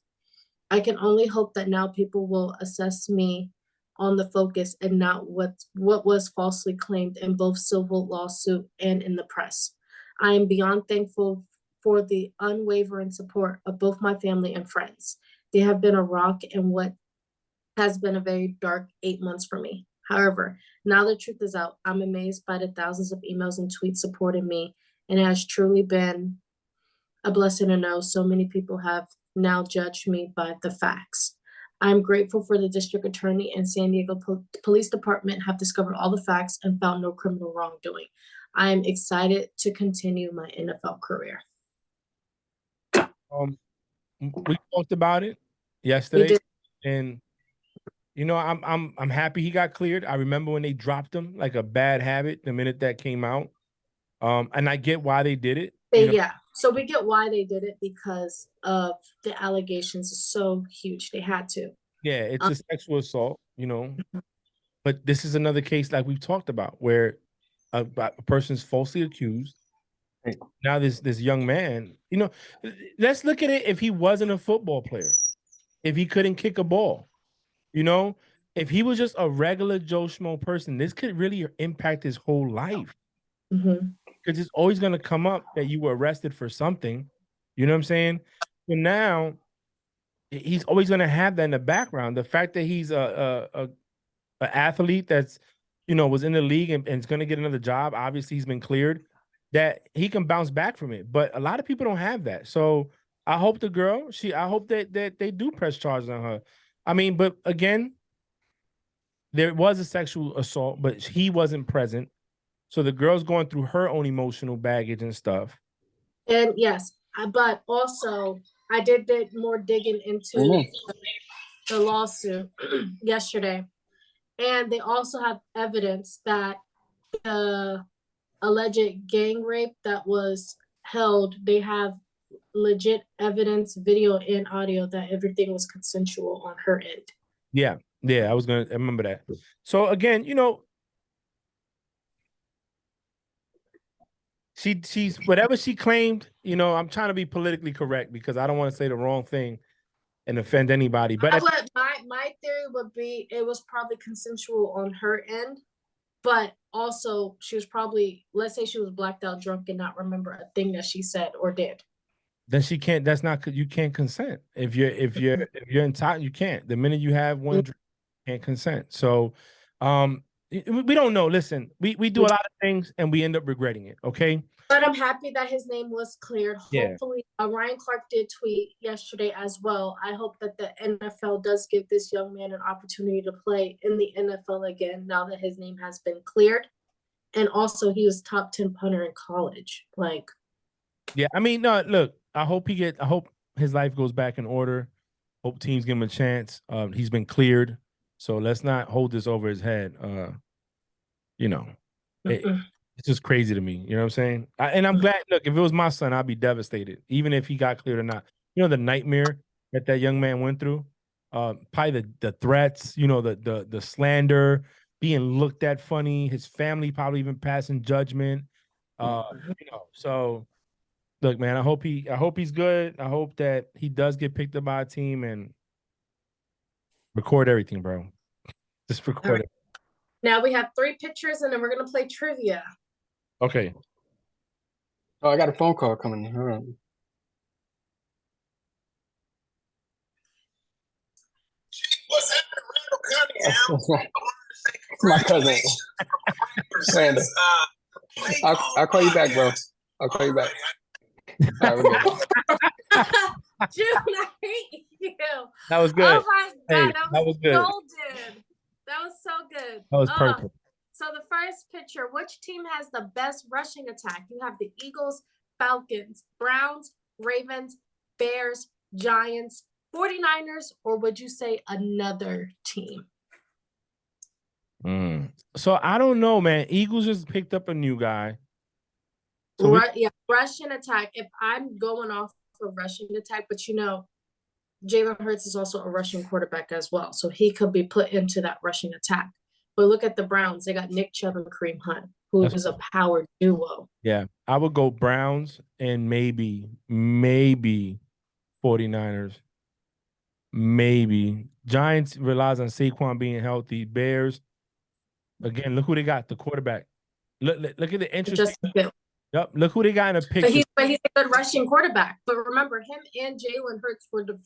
I can only hope that now people will assess me on the focus and not what was falsely claimed in both civil lawsuit and in the press. I am beyond thankful for the unwavering support of both my family and friends. They have been a rock in what has been a very dark 8 months for me. However, now the truth is out, I'm amazed by the thousands of emails and tweets supporting me, and it has truly been a blessing to know so many people have now judged me by the facts. I'm grateful for the district attorney and San Diego Police Department have discovered all the facts and found no criminal wrongdoing. I am excited to continue my NFL career. We talked about it yesterday, and you know, I'm happy he got cleared. I remember when they dropped him like a bad habit the minute that came out. And I get why they did it. Yeah, so we get why they did it because of the allegations are so huge. They had to. Yeah, it's a sexual assault, you know. But this is another case like we've talked about where a person's falsely accused. Now this young man, you know, let's look at it if he wasn't a football player, if he couldn't kick a ball, you know, if he was just a regular Joe Schmo person, this could really impact his whole life. Because it's always going to come up that you were arrested for something. You know what I'm saying? So now he's always going to have that in the background. The fact that he's a athlete that's, you know, was in the league and is going to get another job. Obviously, he's been cleared, that he can bounce back from it. But a lot of people don't have that. So I hope the girl, I hope that they do press charges on her. I mean, but again, there was a sexual assault, but he wasn't present. So the girl's going through her own emotional baggage and stuff. And yes, but also I did more digging into the lawsuit yesterday. And they also have evidence that the alleged gang rape that was held, they have legit evidence, video and audio, that everything was consensual on her end. Yeah, I remember that. So again, you know, she's whatever she claimed, you know, I'm trying to be politically correct because I don't want to say the wrong thing and offend anybody. But my theory would be it was probably consensual on her end, but also she was probably, let's say she was blacked out drunk and not remember a thing that she said or did. Then she can't, you can't consent. If you're entitled, you can't. The minute you have one drink, you can't consent. So we don't know. Listen, we do a lot of things and we end up regretting it. Okay. But I'm happy that his name was cleared. Yeah. Hopefully, Ryan Clark did tweet yesterday as well. I hope that the NFL does give this young man an opportunity to play in the NFL again now that his name has been cleared. And also, he was top 10 punter in college. Like, yeah, I mean, no, look, I hope his life goes back in order. Hope teams give him a chance. He's been cleared, so let's not hold this over his head. You know, it's just crazy to me. You know what I'm saying? And I'm glad. Look, if it was my son, I'd be devastated, even if he got cleared or not. You know, the nightmare that young man went through. Probably the threats. You know, the slander, being looked at funny. His family probably even passing judgment. You know, so look, man. I hope he's good. I hope that he does get picked up by a team and record everything, bro. Just record it. Now we have 3 pictures, and then we're gonna play trivia. Okay. Oh, I got a phone call coming in. Hold on. My cousin. Randall. I'll call you back, bro. I'll call you back. All right, we're good. June, I hate you. That was good. Oh my Hey, God, that was good. golden. That was so good. That was perfect. So the first picture, which team has the best rushing attack? You have the Eagles, Falcons, Browns, Ravens, Bears, Giants, 49ers, or would you say another team? So I don't know, man. Eagles just picked up a new guy. So Yeah, rushing attack. If I'm going off of rushing attack, but you know, Jalen Hurts is also a rushing quarterback as well. So he could be put into that rushing attack. But look at the Browns. They got Nick Chubb and Kareem Hunt, who is a power duo. Yeah, I would go Browns and maybe 49ers. Maybe. Giants relies on Saquon being healthy. Bears, again, look who they got, the quarterback. Look at the interesting. Yep, look who they got in the picture. But he's a good rushing quarterback. But remember, him and Jalen Hurts were the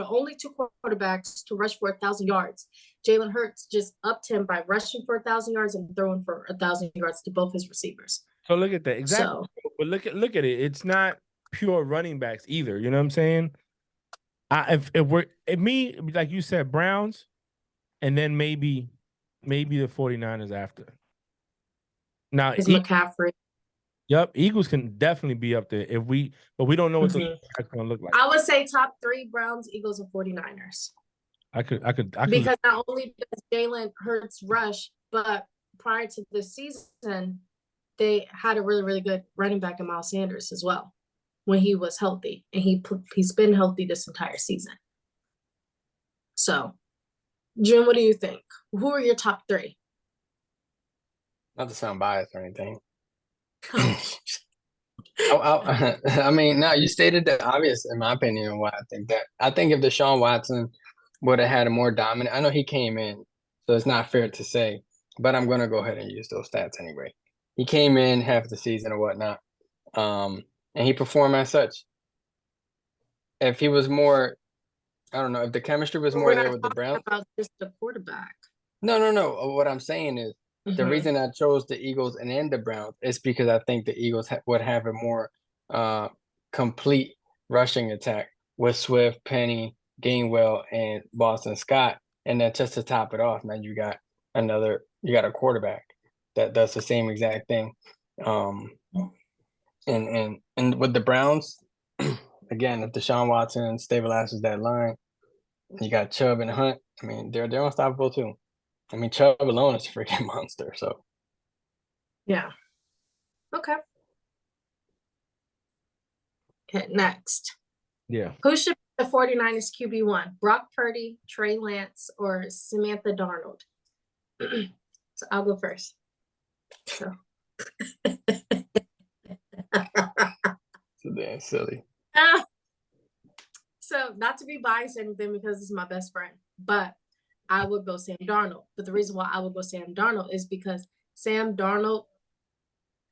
only two quarterbacks to rush for 1,000 yards. Jalen Hurts just upped him by rushing for 1,000 yards and throwing for 1,000 yards to both his receivers. So look at that. Exactly. So, but look at it. It's not pure running backs either. You know what I'm saying? If me, like you said, Browns, and then maybe the 49ers after. Now is McCaffrey. Yep, Eagles can definitely be up there but we don't know what the that's going to look like. I would say top 3 Browns, Eagles, and 49ers. I could because not only does Jalen Hurts rush, but prior to this season, they had a really, really good running back in Miles Sanders as well when he was healthy, and he's been healthy this entire season. So, June, what do you think? Who are your top 3? Not to sound biased or anything. I mean, no, you stated the obvious in my opinion. Why I think that. I think if Deshaun Watson would have had a more dominant, I know he came in, so it's not fair to say, but I'm going to go ahead and use those stats anyway. He came in half the season or whatnot, and he performed as such. If he was more, I don't know, if the chemistry was more there with the Browns. About just the quarterback. No. What I'm saying is, the reason I chose the Eagles and then the Browns is because I think the Eagles would have a more complete rushing attack with Swift, Penny, Gainwell, and Boston Scott. And then just to top it off, man, you got a quarterback that does the same exact thing. And with the Browns, again, if Deshaun Watson stabilizes that line, you got Chubb and Hunt. I mean, they're unstoppable too. I mean, Chubb alone is a freaking monster. So, yeah. Okay. Okay, next. Yeah. Who should be the 49ers QB1? Brock Purdy, Trey Lance, or Samantha Darnold? So I'll go first. So. So damn silly. So not to be biased or anything because this is my best friend, but I would go Sam Darnold. But the reason why I would go Sam Darnold is because Sam Darnold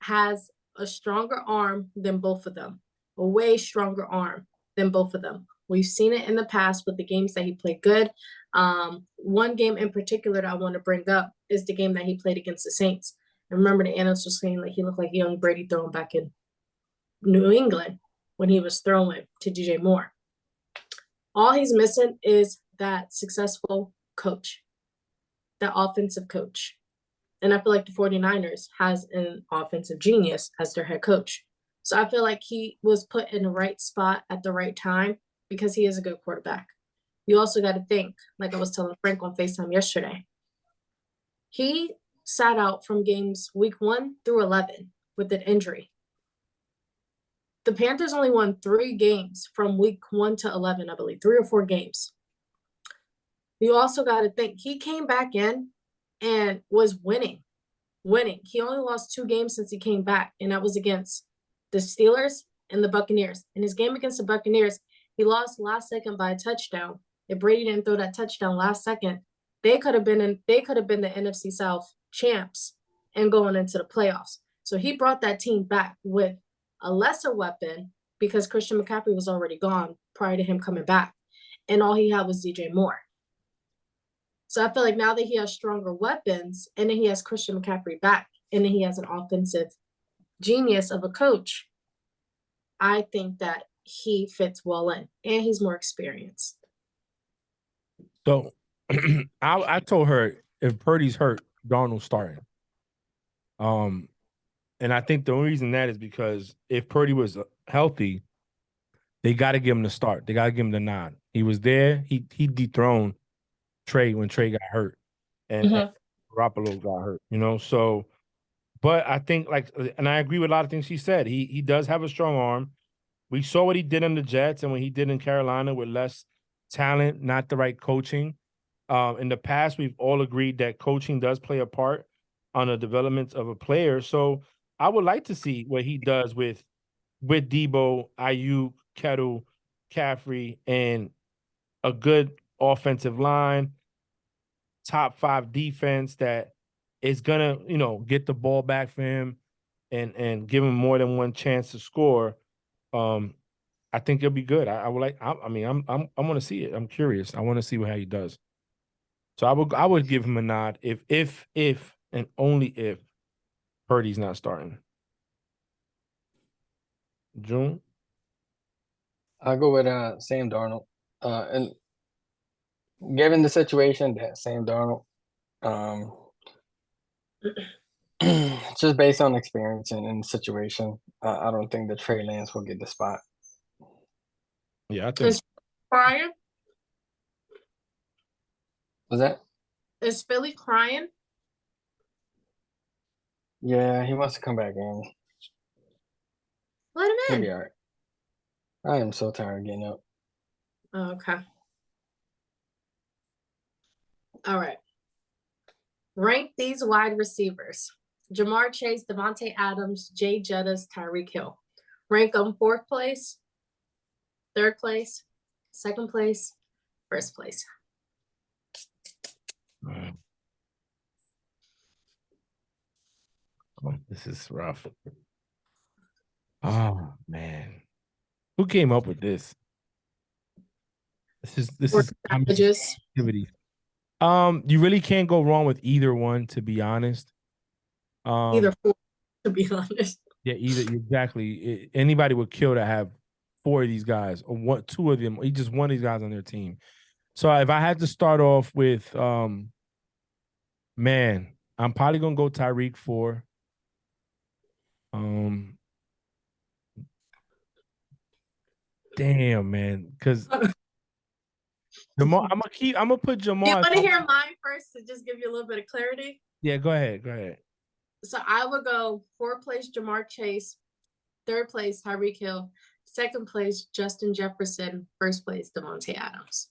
has a stronger arm than both of them, a way stronger arm than both of them. We've seen it in the past with the games that he played good. One game in particular that I want to bring up is the game that he played against the Saints. And remember the analysts were saying like he looked like young Brady throwing back in New England when he was throwing to DJ Moore. All he's missing is that successful coach, that offensive coach. And I feel like the 49ers has an offensive genius as their head coach. So I feel like he was put in the right spot at the right time because he is a good quarterback. You also got to think, like I was telling Frank on FaceTime yesterday, he sat out from games week 1 through 11 with an injury. The Panthers only won 3 games from week 1 to 11, I believe, 3 or 4 games. You also got to think he came back in and was winning. He only lost 2 games since he came back, and that was against the Steelers and the Buccaneers. In his game against the Buccaneers, he lost last second by a touchdown. If Brady didn't throw that touchdown last second, they could have been the NFC South champs and going into the playoffs. So he brought that team back with a lesser weapon because Christian McCaffrey was already gone prior to him coming back. And all he had was DJ Moore. So I feel like now that he has stronger weapons, and then he has Christian McCaffrey back, and then he has an offensive genius of a coach, I think that he fits well in, and he's more experienced. So I told her if Purdy's hurt, Darnold's starting. And I think the only reason that is because if Purdy was healthy, they got to give him the start. They got to give him the nod. He was there. He dethroned Trey when Trey got hurt, and Garoppolo got hurt. You know, so. But I think and I agree with a lot of things she said. He does have a strong arm. We saw what he did in the Jets and what he did in Carolina with less talent, not the right coaching. In the past, we've all agreed that coaching does play a part on the development of a player. So I would like to see what he does with Debo, Ayuk, Kettle, Caffrey, and a good offensive line, top 5 defense that is gonna, get the ball back for him and give him more than one chance to score. I think it'll be good. I would like. I mean, I want to see it. I'm curious. I want to see how he does. So I would give him a nod if and only if Purdy's not starting. June. I'll go with Sam Darnold. And given the situation that Sam Darnold, just based on experience and situation, I don't think that Trey Lance will get the spot. Yeah, I think. Crying? Was that? Is Philly crying? Yeah, he wants to come back in. Let him He'll in. be all right. I am so tired of getting up. Oh, okay. All right. Rank these wide receivers: Jamar Chase, Devontae Adams, Jay Jettis, Tyreek Hill. Rank them 4th place, 3rd place, 2nd place, 1st place. Oh, this is rough. Oh man, who came up with this? This is activity. You really can't go wrong with either one, to be honest. Either 4, to be honest. Yeah, exactly. Anybody would kill to have 4 of these guys, or 2 of them, or just one of these guys on their team. So if I had to start off with, man, I'm probably gonna go Tyreek 4. Damn, man, because Jamal, I'm gonna put Jamal. You want to hear mine first to just give you a little bit of clarity? Yeah, go ahead. So I would go 4th place Jamar Chase, 3rd place Tyreek Hill, 2nd place Justin Jefferson, 1st place Devontae Adams.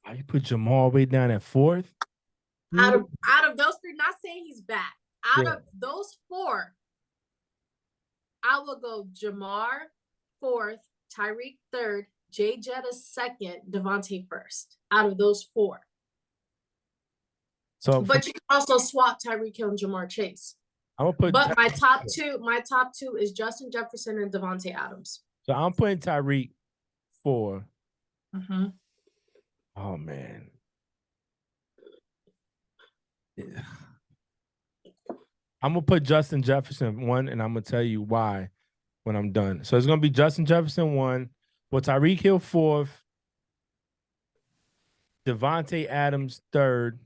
Why you put Jamal way down at 4th? Out of those 3, not saying he's bad. Out of those 4, I will go Jamar 4th, Tyreek 3rd, Jay Jettis 2nd, Devontae 1st. Out of those 4. So, but you can also swap Tyreek Hill and Jamar Chase. I'm gonna put. But my top two is Justin Jefferson and Devontae Adams. So I'm putting Tyreek 4. Mm-hmm. Oh man. Yeah. I'm gonna put Justin Jefferson 1, and I'm gonna tell you why when I'm done. So it's gonna be Justin Jefferson 1, with Tyreek Hill 4th, Devontae Adams 3rd,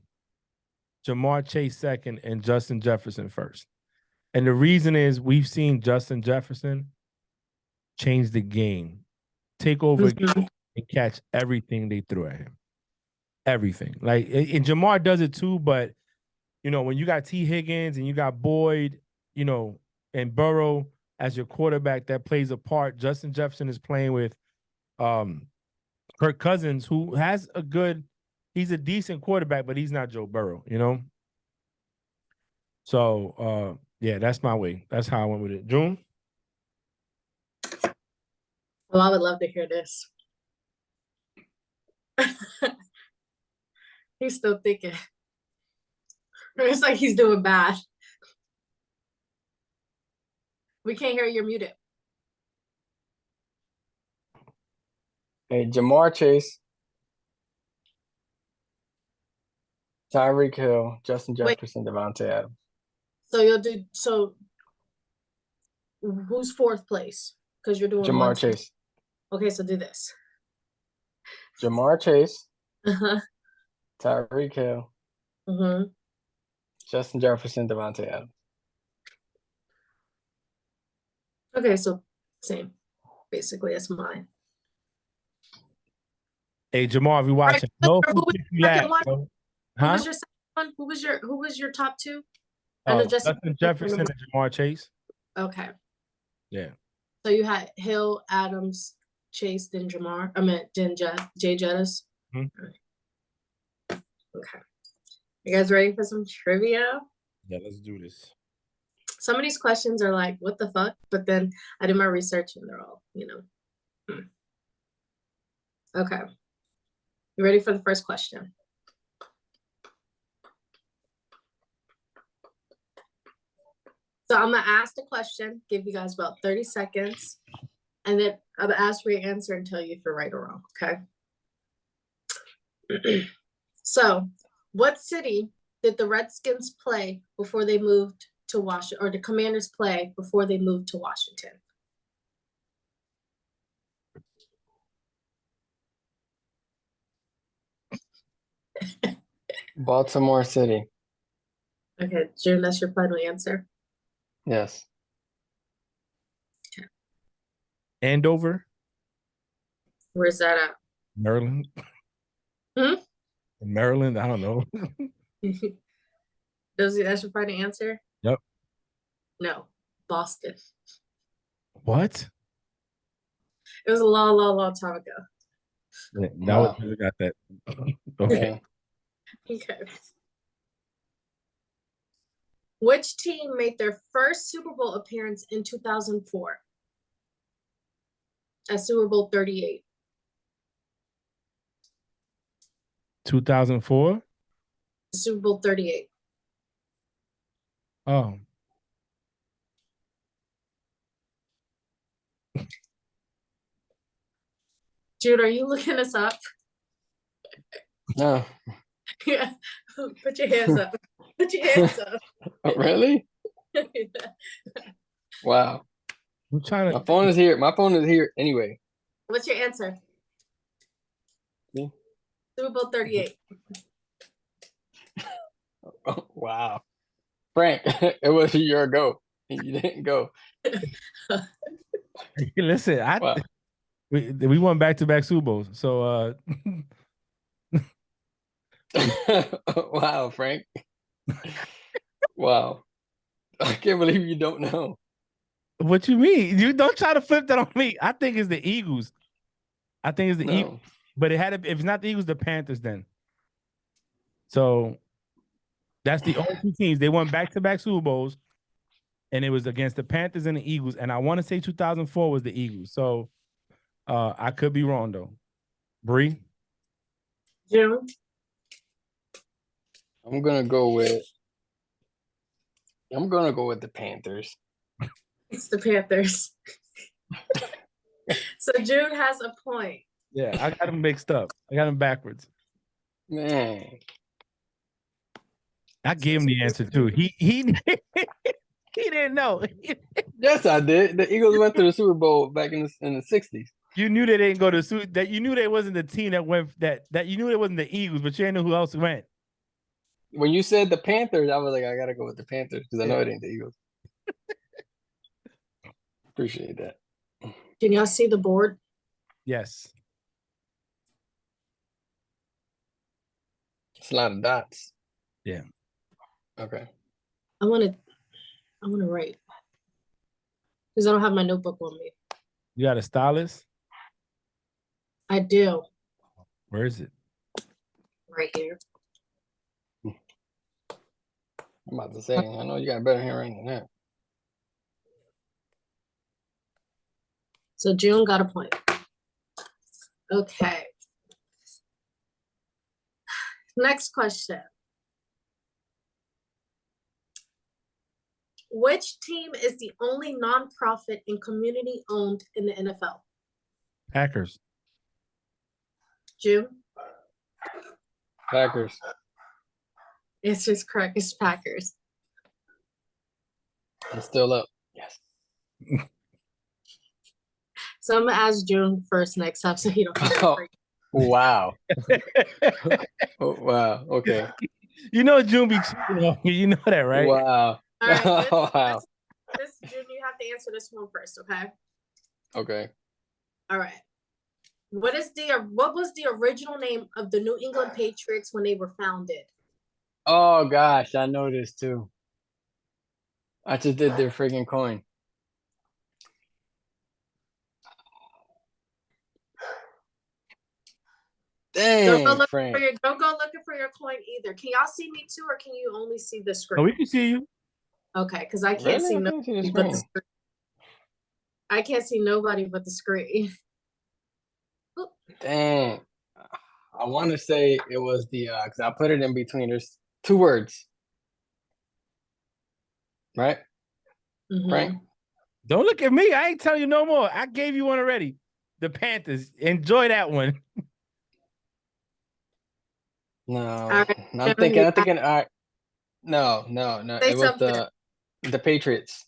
Jamar Chase 2nd, and Justin Jefferson 1st. And the reason is we've seen Justin Jefferson change the game, take over and catch everything they threw at him. Everything. And Jamar does it too, but when you got T. Higgins and you got Boyd, and Burrow as your quarterback, that plays a part. Justin Jefferson is playing with Kirk Cousins, who has he's a decent quarterback, but he's not Joe Burrow, So yeah, that's my way. That's how I went with it. June? Well, I would love to hear this. He's still thinking. It's like he's doing bad. We can't hear you. You're muted. Hey, Jamar Chase, Tyreek Hill, Justin Wait. Jefferson, Devontae Adams. So you'll do so. Who's fourth place? Because you're doing Jamar one, two. Chase. Okay, so do this. Jamar Chase, Uh-huh. Tyreek Hill, Mm-hmm. Justin Jefferson, Devontae Adams. Okay, so same. Basically, that's mine. Hey, Jamal, if you're watching, no Who food was make your you second laugh, one? bro. Who Huh? was your second one? Who was your top two? I know Justin Jefferson and Jamar Chase. Okay. Yeah. So you had Hill, Adams, Chase, then Jamar. Then Jay Jettis. Mhm. Okay. You guys ready for some trivia? Yeah, let's do this. Some of these questions are like, what the fuck? But then I did my research and they're all, Okay. You ready for the first question? So I'm gonna ask the question, give you guys about 30 seconds, and then I'm gonna ask for your answer and tell you if you're right or wrong, okay? So, what city did the Redskins play before they moved to Washington, or the Commanders play before they moved to Washington? Baltimore City. Okay, June, that's your final answer. Yes. Andover, Where's that at? Maryland. Hmm? Maryland, I don't know. That's your final answer? Yep. No, Boston. What? It was a long, long, long time ago. Yeah, Wow. really got that. Okay. Yeah. Okay. Which team made their first Super Bowl appearance in 2004? At Super Bowl 38. 2004? Super Bowl 38. Oh. Jude, are you looking this up? No. Yeah. Put your hands up. Put your hands up. Oh, really? Wow. I'm trying My to. phone is here. My phone is here anyway. What's your answer? Me? Super Bowl 38. Oh, wow. Frank, it was a year ago. You didn't go. Listen, Wow. we won back-to-back Super Bowls. So Wow, Frank. Wow. I can't believe you don't know. what you mean? You don't try to flip that on me. I think it's the Eagles. I think it's the Eagles. No. But it had to, if it's not the Eagles, the Panthers then. So that's the only two teams. They won back-to-back Super Bowls, and it was against the Panthers and the Eagles. And I want to say 2004 was the Eagles. So I could be wrong though. Bree? June? I'm gonna go with the Panthers. It's the Panthers. So June has a point. Yeah, I got them mixed up. I got them backwards. Man. I gave him the answer too. He he didn't know. Yes, I did. The Eagles went to the Super Bowl back in the 60s. You knew they didn't go to that. You knew they wasn't the team that went that you knew it wasn't the Eagles, but you didn't know who else went. When you said the Panthers, I was like, I gotta go with the Panthers because I know it ain't the Eagles. Appreciate that. Can y'all see the board? Yes. It's a lot of dots. Yeah. Okay. I wanna write. Because I don't have my notebook on me. You got a stylist? I do. Where is it? Right here. I'm about to say, I know you got better handwriting than that. So June got a point. Okay. Next question. Which team is the only nonprofit and community owned in the NFL? Answer is correct. It's Packers. I'm still up. Yes. So I'm gonna ask June first next time, so you don't get Oh, free. wow. Oh, wow. Okay. You know June be cheating on you. You know that, right? Wow. All right, Wow. this June, you have to answer this one first, okay? Okay. All right. What was the original name of the New England Patriots when they were founded? Oh gosh, I know this too. I just did their freaking coin. Don't go Dang, looking Frank. don't go looking for your coin either. Can y'all see me too, or can you only see the screen? Oh, we can see you. Okay, because I Really? can't see I can't see the nobody but the screen. screen. I can't see nobody but the screen. Dang. I want to say it was the because I put it in between. There's 2 words, right? Mhm. Frank. Don't look at me. I ain't telling you no more. I gave you one already. The Panthers. Enjoy that one. No, right, I'm June, thinking. you I'm thinking. All right. No. Say It was something. the Patriots.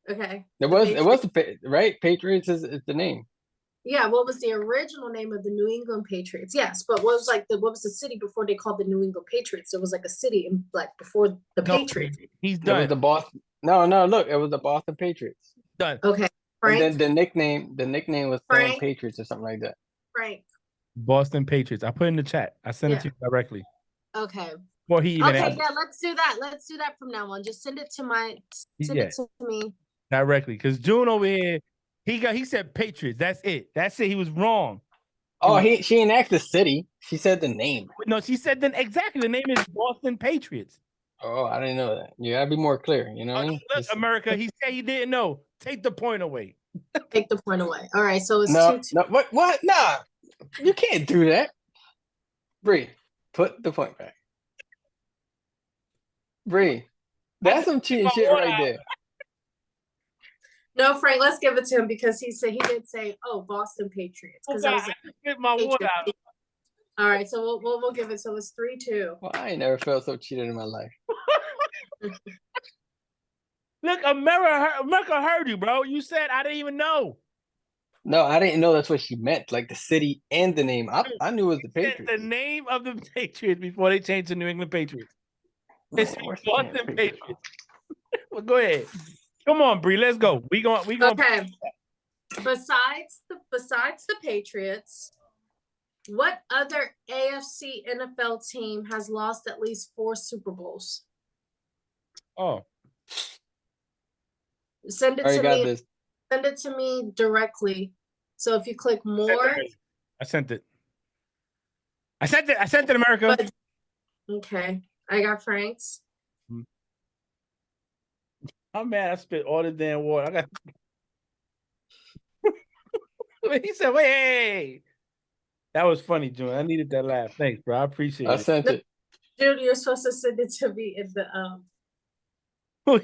Okay. It The was right. Patriots is the name. Yeah, what was the original name of the New England Patriots? Yes, but what was the city before they called the New England Patriots? It was like a city in like before the No, Patriots. he's It was done. the Boston. No. Look, it was the Boston Patriots. Done. Okay, And Frank. then the nickname was Fan Frank. Patriots or something like that. Frank. Boston Patriots. I put in the chat. I sent it to you directly. Okay. Before he even Okay, asked. yeah, let's do that. Let's do that from now on. Just send it to me. Directly. Because June over here, he said Patriots. That's it. He was wrong. Oh, she didn't ask the city. She said the name. No, she said then exactly. The name is Boston Patriots. Oh, I didn't know that. You gotta be more clear. You know what I mean? Look, America. He said he didn't know. Take the point away. Take the point away. All right, so it's No, 2-2. no. What? Nah, you can't do that. Bree, put the point back. Bree, that's some cheating shit right there. No, Frank, let's give it to him because he did say, "Oh, Boston Patriots." Because I was like, get my water out. all right, so we'll give it. So it's 3-2. Well, I ain't never felt so cheated in my life. Look, America heard you, bro. You said I didn't even know. No, I didn't know that's what she meant. Like the city and the name. I knew it was the Patriots. The name of the Patriots before they changed to New England Patriots. It's Boston Patriots. Well, go ahead. Come on, Bree. Let's go. We going. Okay. Besides the Patriots, what other AFC NFL team has lost at least 4 Super Bowls? Oh, Send it I to got me. this. Send it to me directly. So if you click more, I sent it. I sent it, America. okay. I got Frank's. I'm mad. I spit all the damn water. I got. He said, "Wait, hey." That was funny, June. I needed that laugh. Thanks, bro. I appreciate it. I sent it. Dude, you're supposed to send it to me in the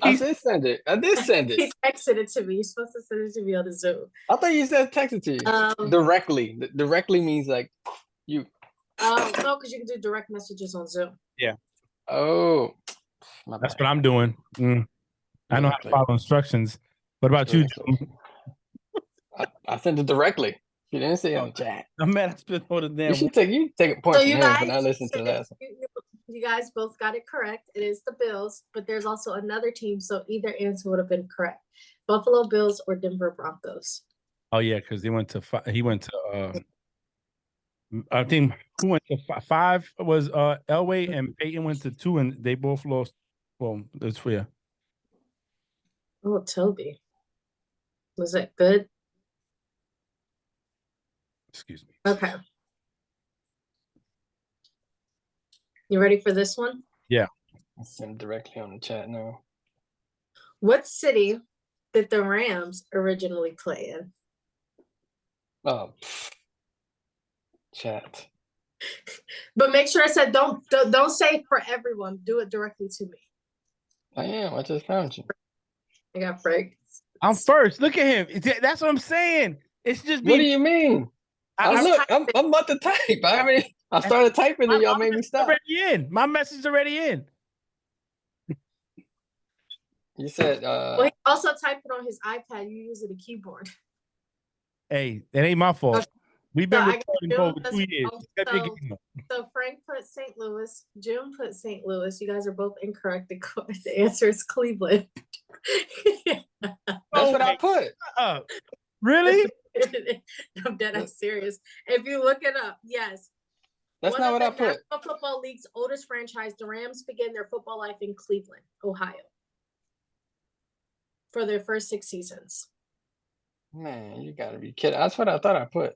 I did send it. I did send it. He texted it to me. You're supposed to send it to me on the Zoom. I thought you said text it to you. Directly. Directly means like you. No, because you can do direct messages on Zoom. Yeah. Oh. That's what I'm doing. I know how to follow instructions. What about you, June? I sent it directly. She didn't say it on chat. I'm mad. I spit all the damn. You take a point So from you him, guys, but not listen to that. you guys both got it correct. It is the Bills, but there's also another team, so either answer would have been correct. Buffalo Bills or Denver Broncos. Oh yeah, because he went to I think who went to 5 was Elway and Peyton went to 2 and they both lost. Well, it's for you. Oh, Toby. Was it good? Excuse me. Okay. You ready for this one? Yeah. I sent it directly on the chat now. What city did the Rams originally play in? Oh, chat. But make sure I said don't say for everyone. Do it directly to me. I am. I just found you. I got Frank. I'm first. Look at him. That's what I'm saying. It's just What do you mean? I'm about to type. I started typing and y'all made me stop. Already in. My message is already in. You said Well, he also typed it on his iPad. You use it a keyboard. Hey, it ain't my fault. We've been So I got recording for over 2 years. So Frank put St. Louis. June put St. Louis. You guys are both incorrect. The answer is Cleveland. That's what I put. Really? I'm dead serious. If you look it up, yes. That's not what I put. National Football League's oldest franchise, the Rams, began their football life in Cleveland, Ohio, for their first 6 seasons. Man, you gotta be kidding. That's what I thought I put.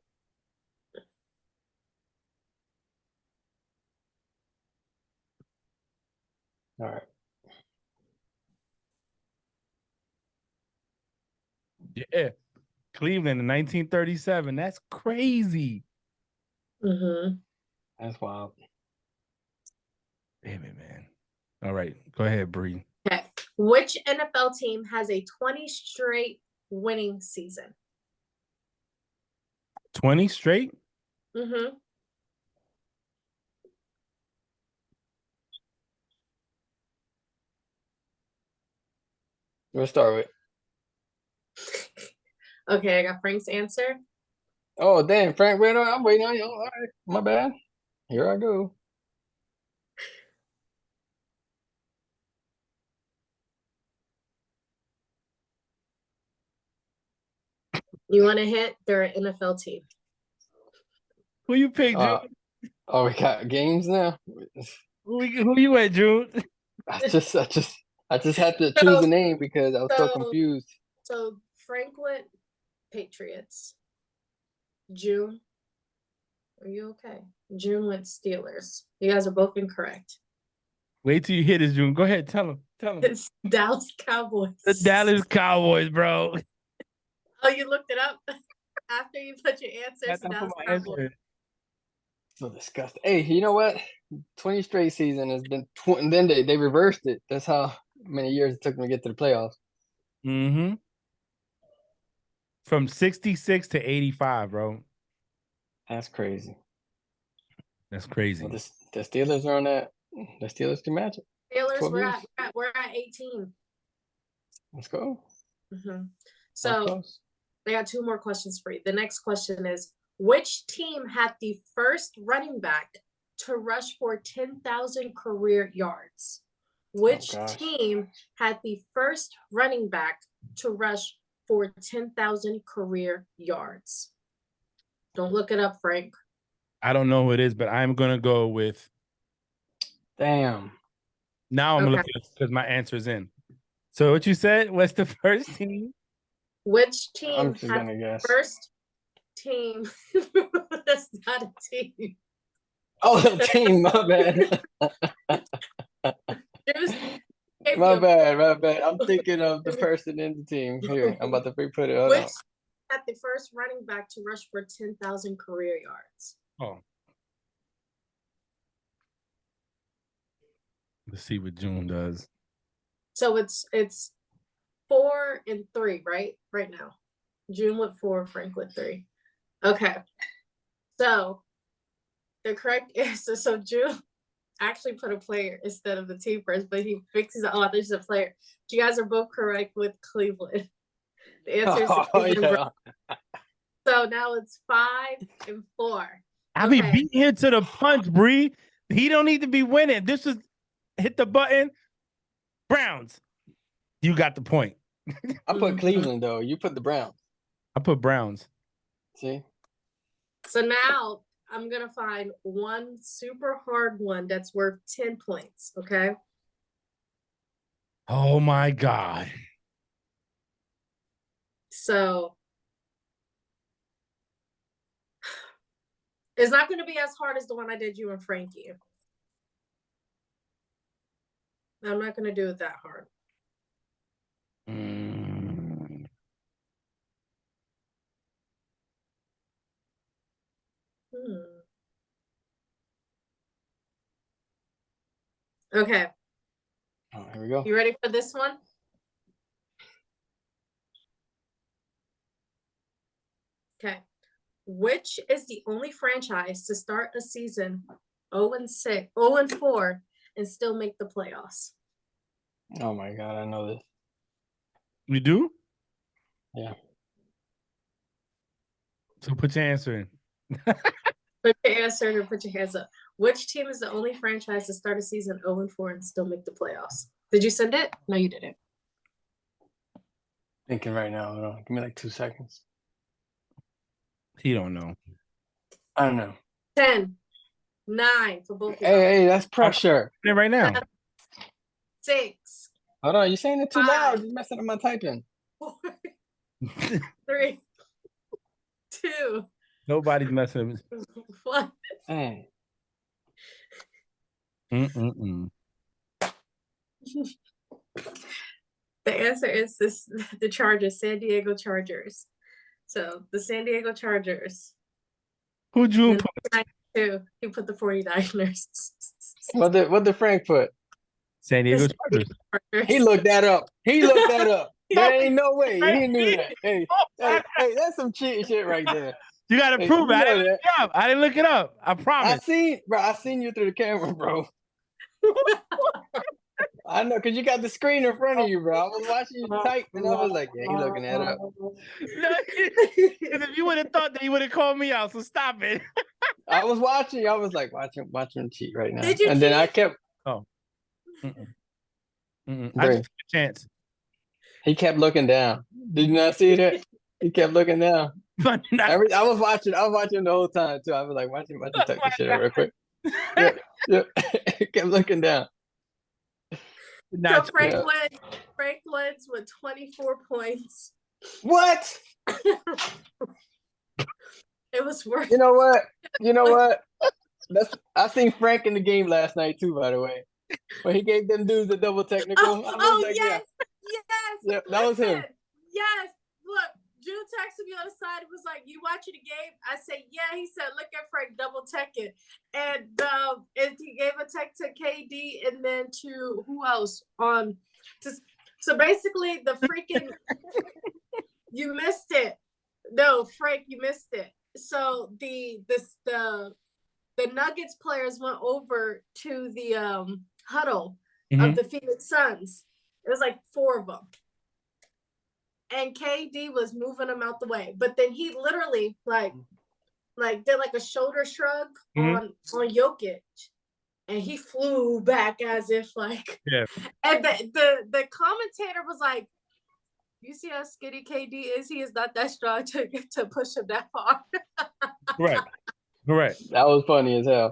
All right. Yeah. Cleveland in 1937. That's crazy. Mm-hmm. That's wild. Damn it, man. All right. Go ahead, Bree. Okay. Which NFL team has a 20 straight winning season? 20 straight? Mm-hmm. We'll start with. Okay, I got Frank's answer. Oh, damn, Frank, wait on. I'm waiting on you. All right, my bad. Here I go. You want to hit? They're an NFL team. Who you picked, June? Oh, we got games now. Who you at, June? I just had to choose a name because I was so confused. So Frank went Patriots. June, are you okay? June went Steelers. You guys are both incorrect. Wait till you hit his June. Go ahead, tell him. It's Dallas Cowboys. The Dallas Cowboys, bro. Oh, you looked it up after you put your answer. That's Dallas my Cowboys. answer. So disgusting. Hey, you know what? 20 straight season has been and then they reversed it. That's how many years it took them to get to the playoffs. Mm-hmm. From 66 to 85, bro. That's crazy. That's crazy. Well, the Steelers are on that. The Steelers can match it. Steelers, we're at 18. Let's go. Mm-hmm. So I got 2 more questions for you. The next question is, which team had the first running back to rush for 10,000 career yards? Which team had the first running back to rush for 10,000 career yards? Don't look it up, Frank. I don't know who it is, but I'm going to go with. Damn. Now I'm looking because my answer's in. So what you said? What's the first team? Which team I'm just had gonna guess. first team? That's not a team. Oh, the team. My bad. My bad. I'm thinking of the person in the team. Here, I'm about to put it. Which had the first running back to rush for 10,000 career yards? Oh. Let's see what June does. So it's 4 and 3, right? Right now. June with 4, Frank with 3. Okay. So the correct answer, so June actually put a player instead of the team first, but he fixes there's a player. You guys are both correct with Cleveland. The answer is Cleveland. Yeah. So now it's 5 and 4. I be beating him to the punch, Bree. He don't need to be winning. This is hit the button. Browns. You got the point. I put Cleveland though. You put the Browns. I put Browns. See? So now I'm gonna find one super hard one that's worth 10 points. Okay. Oh my God. So it's not gonna be as hard as the one I did you and Frankie. I'm not gonna do it that hard. Okay. Oh, here we go. You ready for this one? Okay. Which is the only franchise to start a season 0-4 and still make the playoffs? Oh my God, I know this. You do? Yeah. So put your answer in. Put your answer in or put your hands up. Which team is the only franchise to start a season 0-4 and still make the playoffs? Did you send it? No, you didn't. Thinking right now. Hold on. Give me like 2 seconds. He don't know. I don't know. 10, 9 for both of Hey, y'all. hey, that's pressure. It right now. 6, Hold on, you're saying it too loud. 5. You're messing up my typing. 4, 3, 2, Nobody's messing with 1. Hey. Mm-mm-mm. The answer is the Chargers, San Diego Chargers. So the San Diego Chargers. Who drew? And then 92, he put the 49ers. What the Frank put? San Diego Chargers. He looked that up. He looked that up. There ain't no way he knew that. Hey, hey, that's some cheating shit right there. You gotta Hey, prove it. you I know didn't look it up. I didn't look it up. I promise. I seen you through the camera, bro. I know, cause you got the screen in front of you, bro. I was watching you type, and I was like, yeah, he looking that up. Because if you would have thought that, he would have called me out. So stop it. I was watching. I was like, watch him cheat right now. Did you And then I cheat? kept. Mm-mm. I Bray, just took a chance. he kept looking down. Did you not see that? He kept looking down. But not, I was watching the whole time too. I was like, watch him type this shit out real quick. Yep. He kept looking down. So not Frank Yeah. wins with 24 points. What? It was worth You know what? I seen Frank in the game last night too, by the way. When he gave them dudes a double technical. I was like, yes, yeah. yes. Yep, that was him. Listen, yes. Look, June texted me on the side. It was like, "You watching the game?" I said, "Yeah." He said, "Look at Frank double teching," and he gave a tech to KD and then to who else? So basically, the freaking you missed it. No, Frank, you missed it. So the Nuggets players went over to the huddle of the Phoenix Suns. It was like 4 of them. And KD was moving them out the way. But then he literally like did like a shoulder shrug on Jokic. And he flew back as if like and the commentator was like, "You see how skinny KD is? He is not that strong to push him that far." Correct. That was funny as hell.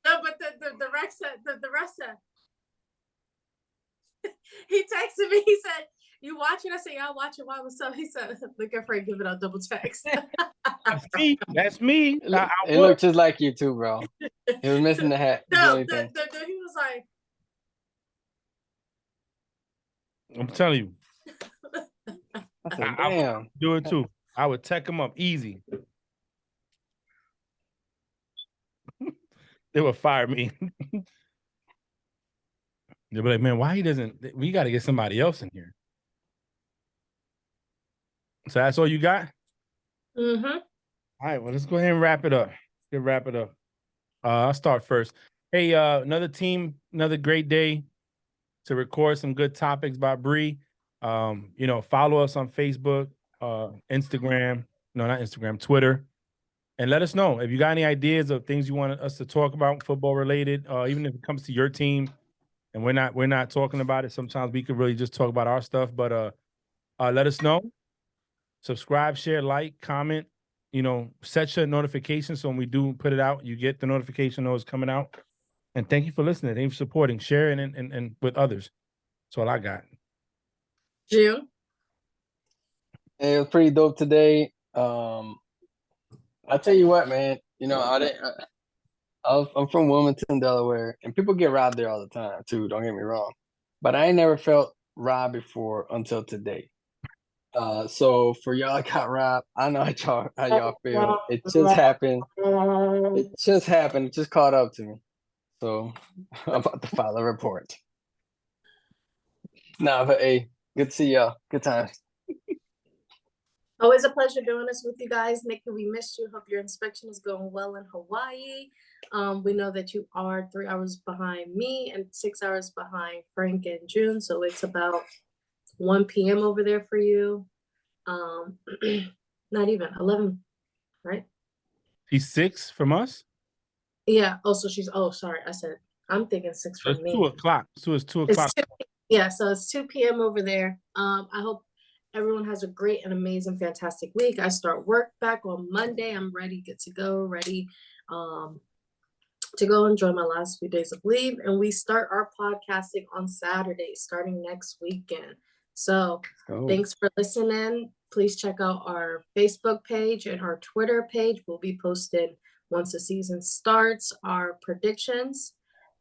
No, but the rest said he texted me, he said, "You watching?" I said, "Yeah, I'm watching. Why? What's up?" He said, "Look at Frank giving out double text." That's me. It looked just like you too, bro. He was missing the hat. No, he was like, I'm telling you. I said, damn. Do it too. I would tech him up easy. They would fire me. They'd be like, "Man, why he doesn't? We got to get somebody else in here." So that's all you got? mm-hmm. All right, well, let's go ahead and wrap it up. I'll start first. Hey, another great day to record some good topics by Bree. Follow us on Facebook, Instagram. No, not Instagram, Twitter. And let us know if you got any ideas of things you want us to talk about, football related, even if it comes to your team and we're not talking about it. Sometimes we could really just talk about our stuff, but let us know. Subscribe, share, like, comment, set your notifications so when we do put it out, you get the notification that it's coming out. And thank you for listening. Thank you for supporting, sharing, and with others. That's all I got. June? Hey, it was pretty dope today. I tell you what, man, I'm from Wilmington, Delaware, and people get robbed there all the time too, don't get me wrong. But I ain't never felt robbed before until today. So for y'all that got robbed, I know how y'all feel. It just happened. It just caught up to me. So I'm about to file a report. Nah, but hey, good to see y'all. Good times. Always a pleasure doing this with you guys. Nikki, we missed you. Hope your inspection is going well in Hawaii. We know that you are 3 hours behind me and 6 hours behind Frank and June. So it's about 1 p.m. over there for you. Not even 11, right? She's 6 from us. Yeah. Oh, so she's, oh, sorry. I'm thinking 6 So from it's me. 2 o'clock. So it's 2 It's o'clock. 2 Yeah, so it's 2 p.m. over there. I hope everyone has a great and amazing, fantastic week. I start work back on Monday. I'm ready, good to go, ready to go enjoy my last few days of leave. And we start our podcasting on Saturday, starting next weekend. So thanks for listening. Please check out our Facebook page and our Twitter page. Will be posted once the season starts, our predictions.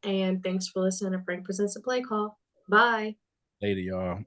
And thanks for listening to Frank Presents a Play Call. Bye. Later, y'all.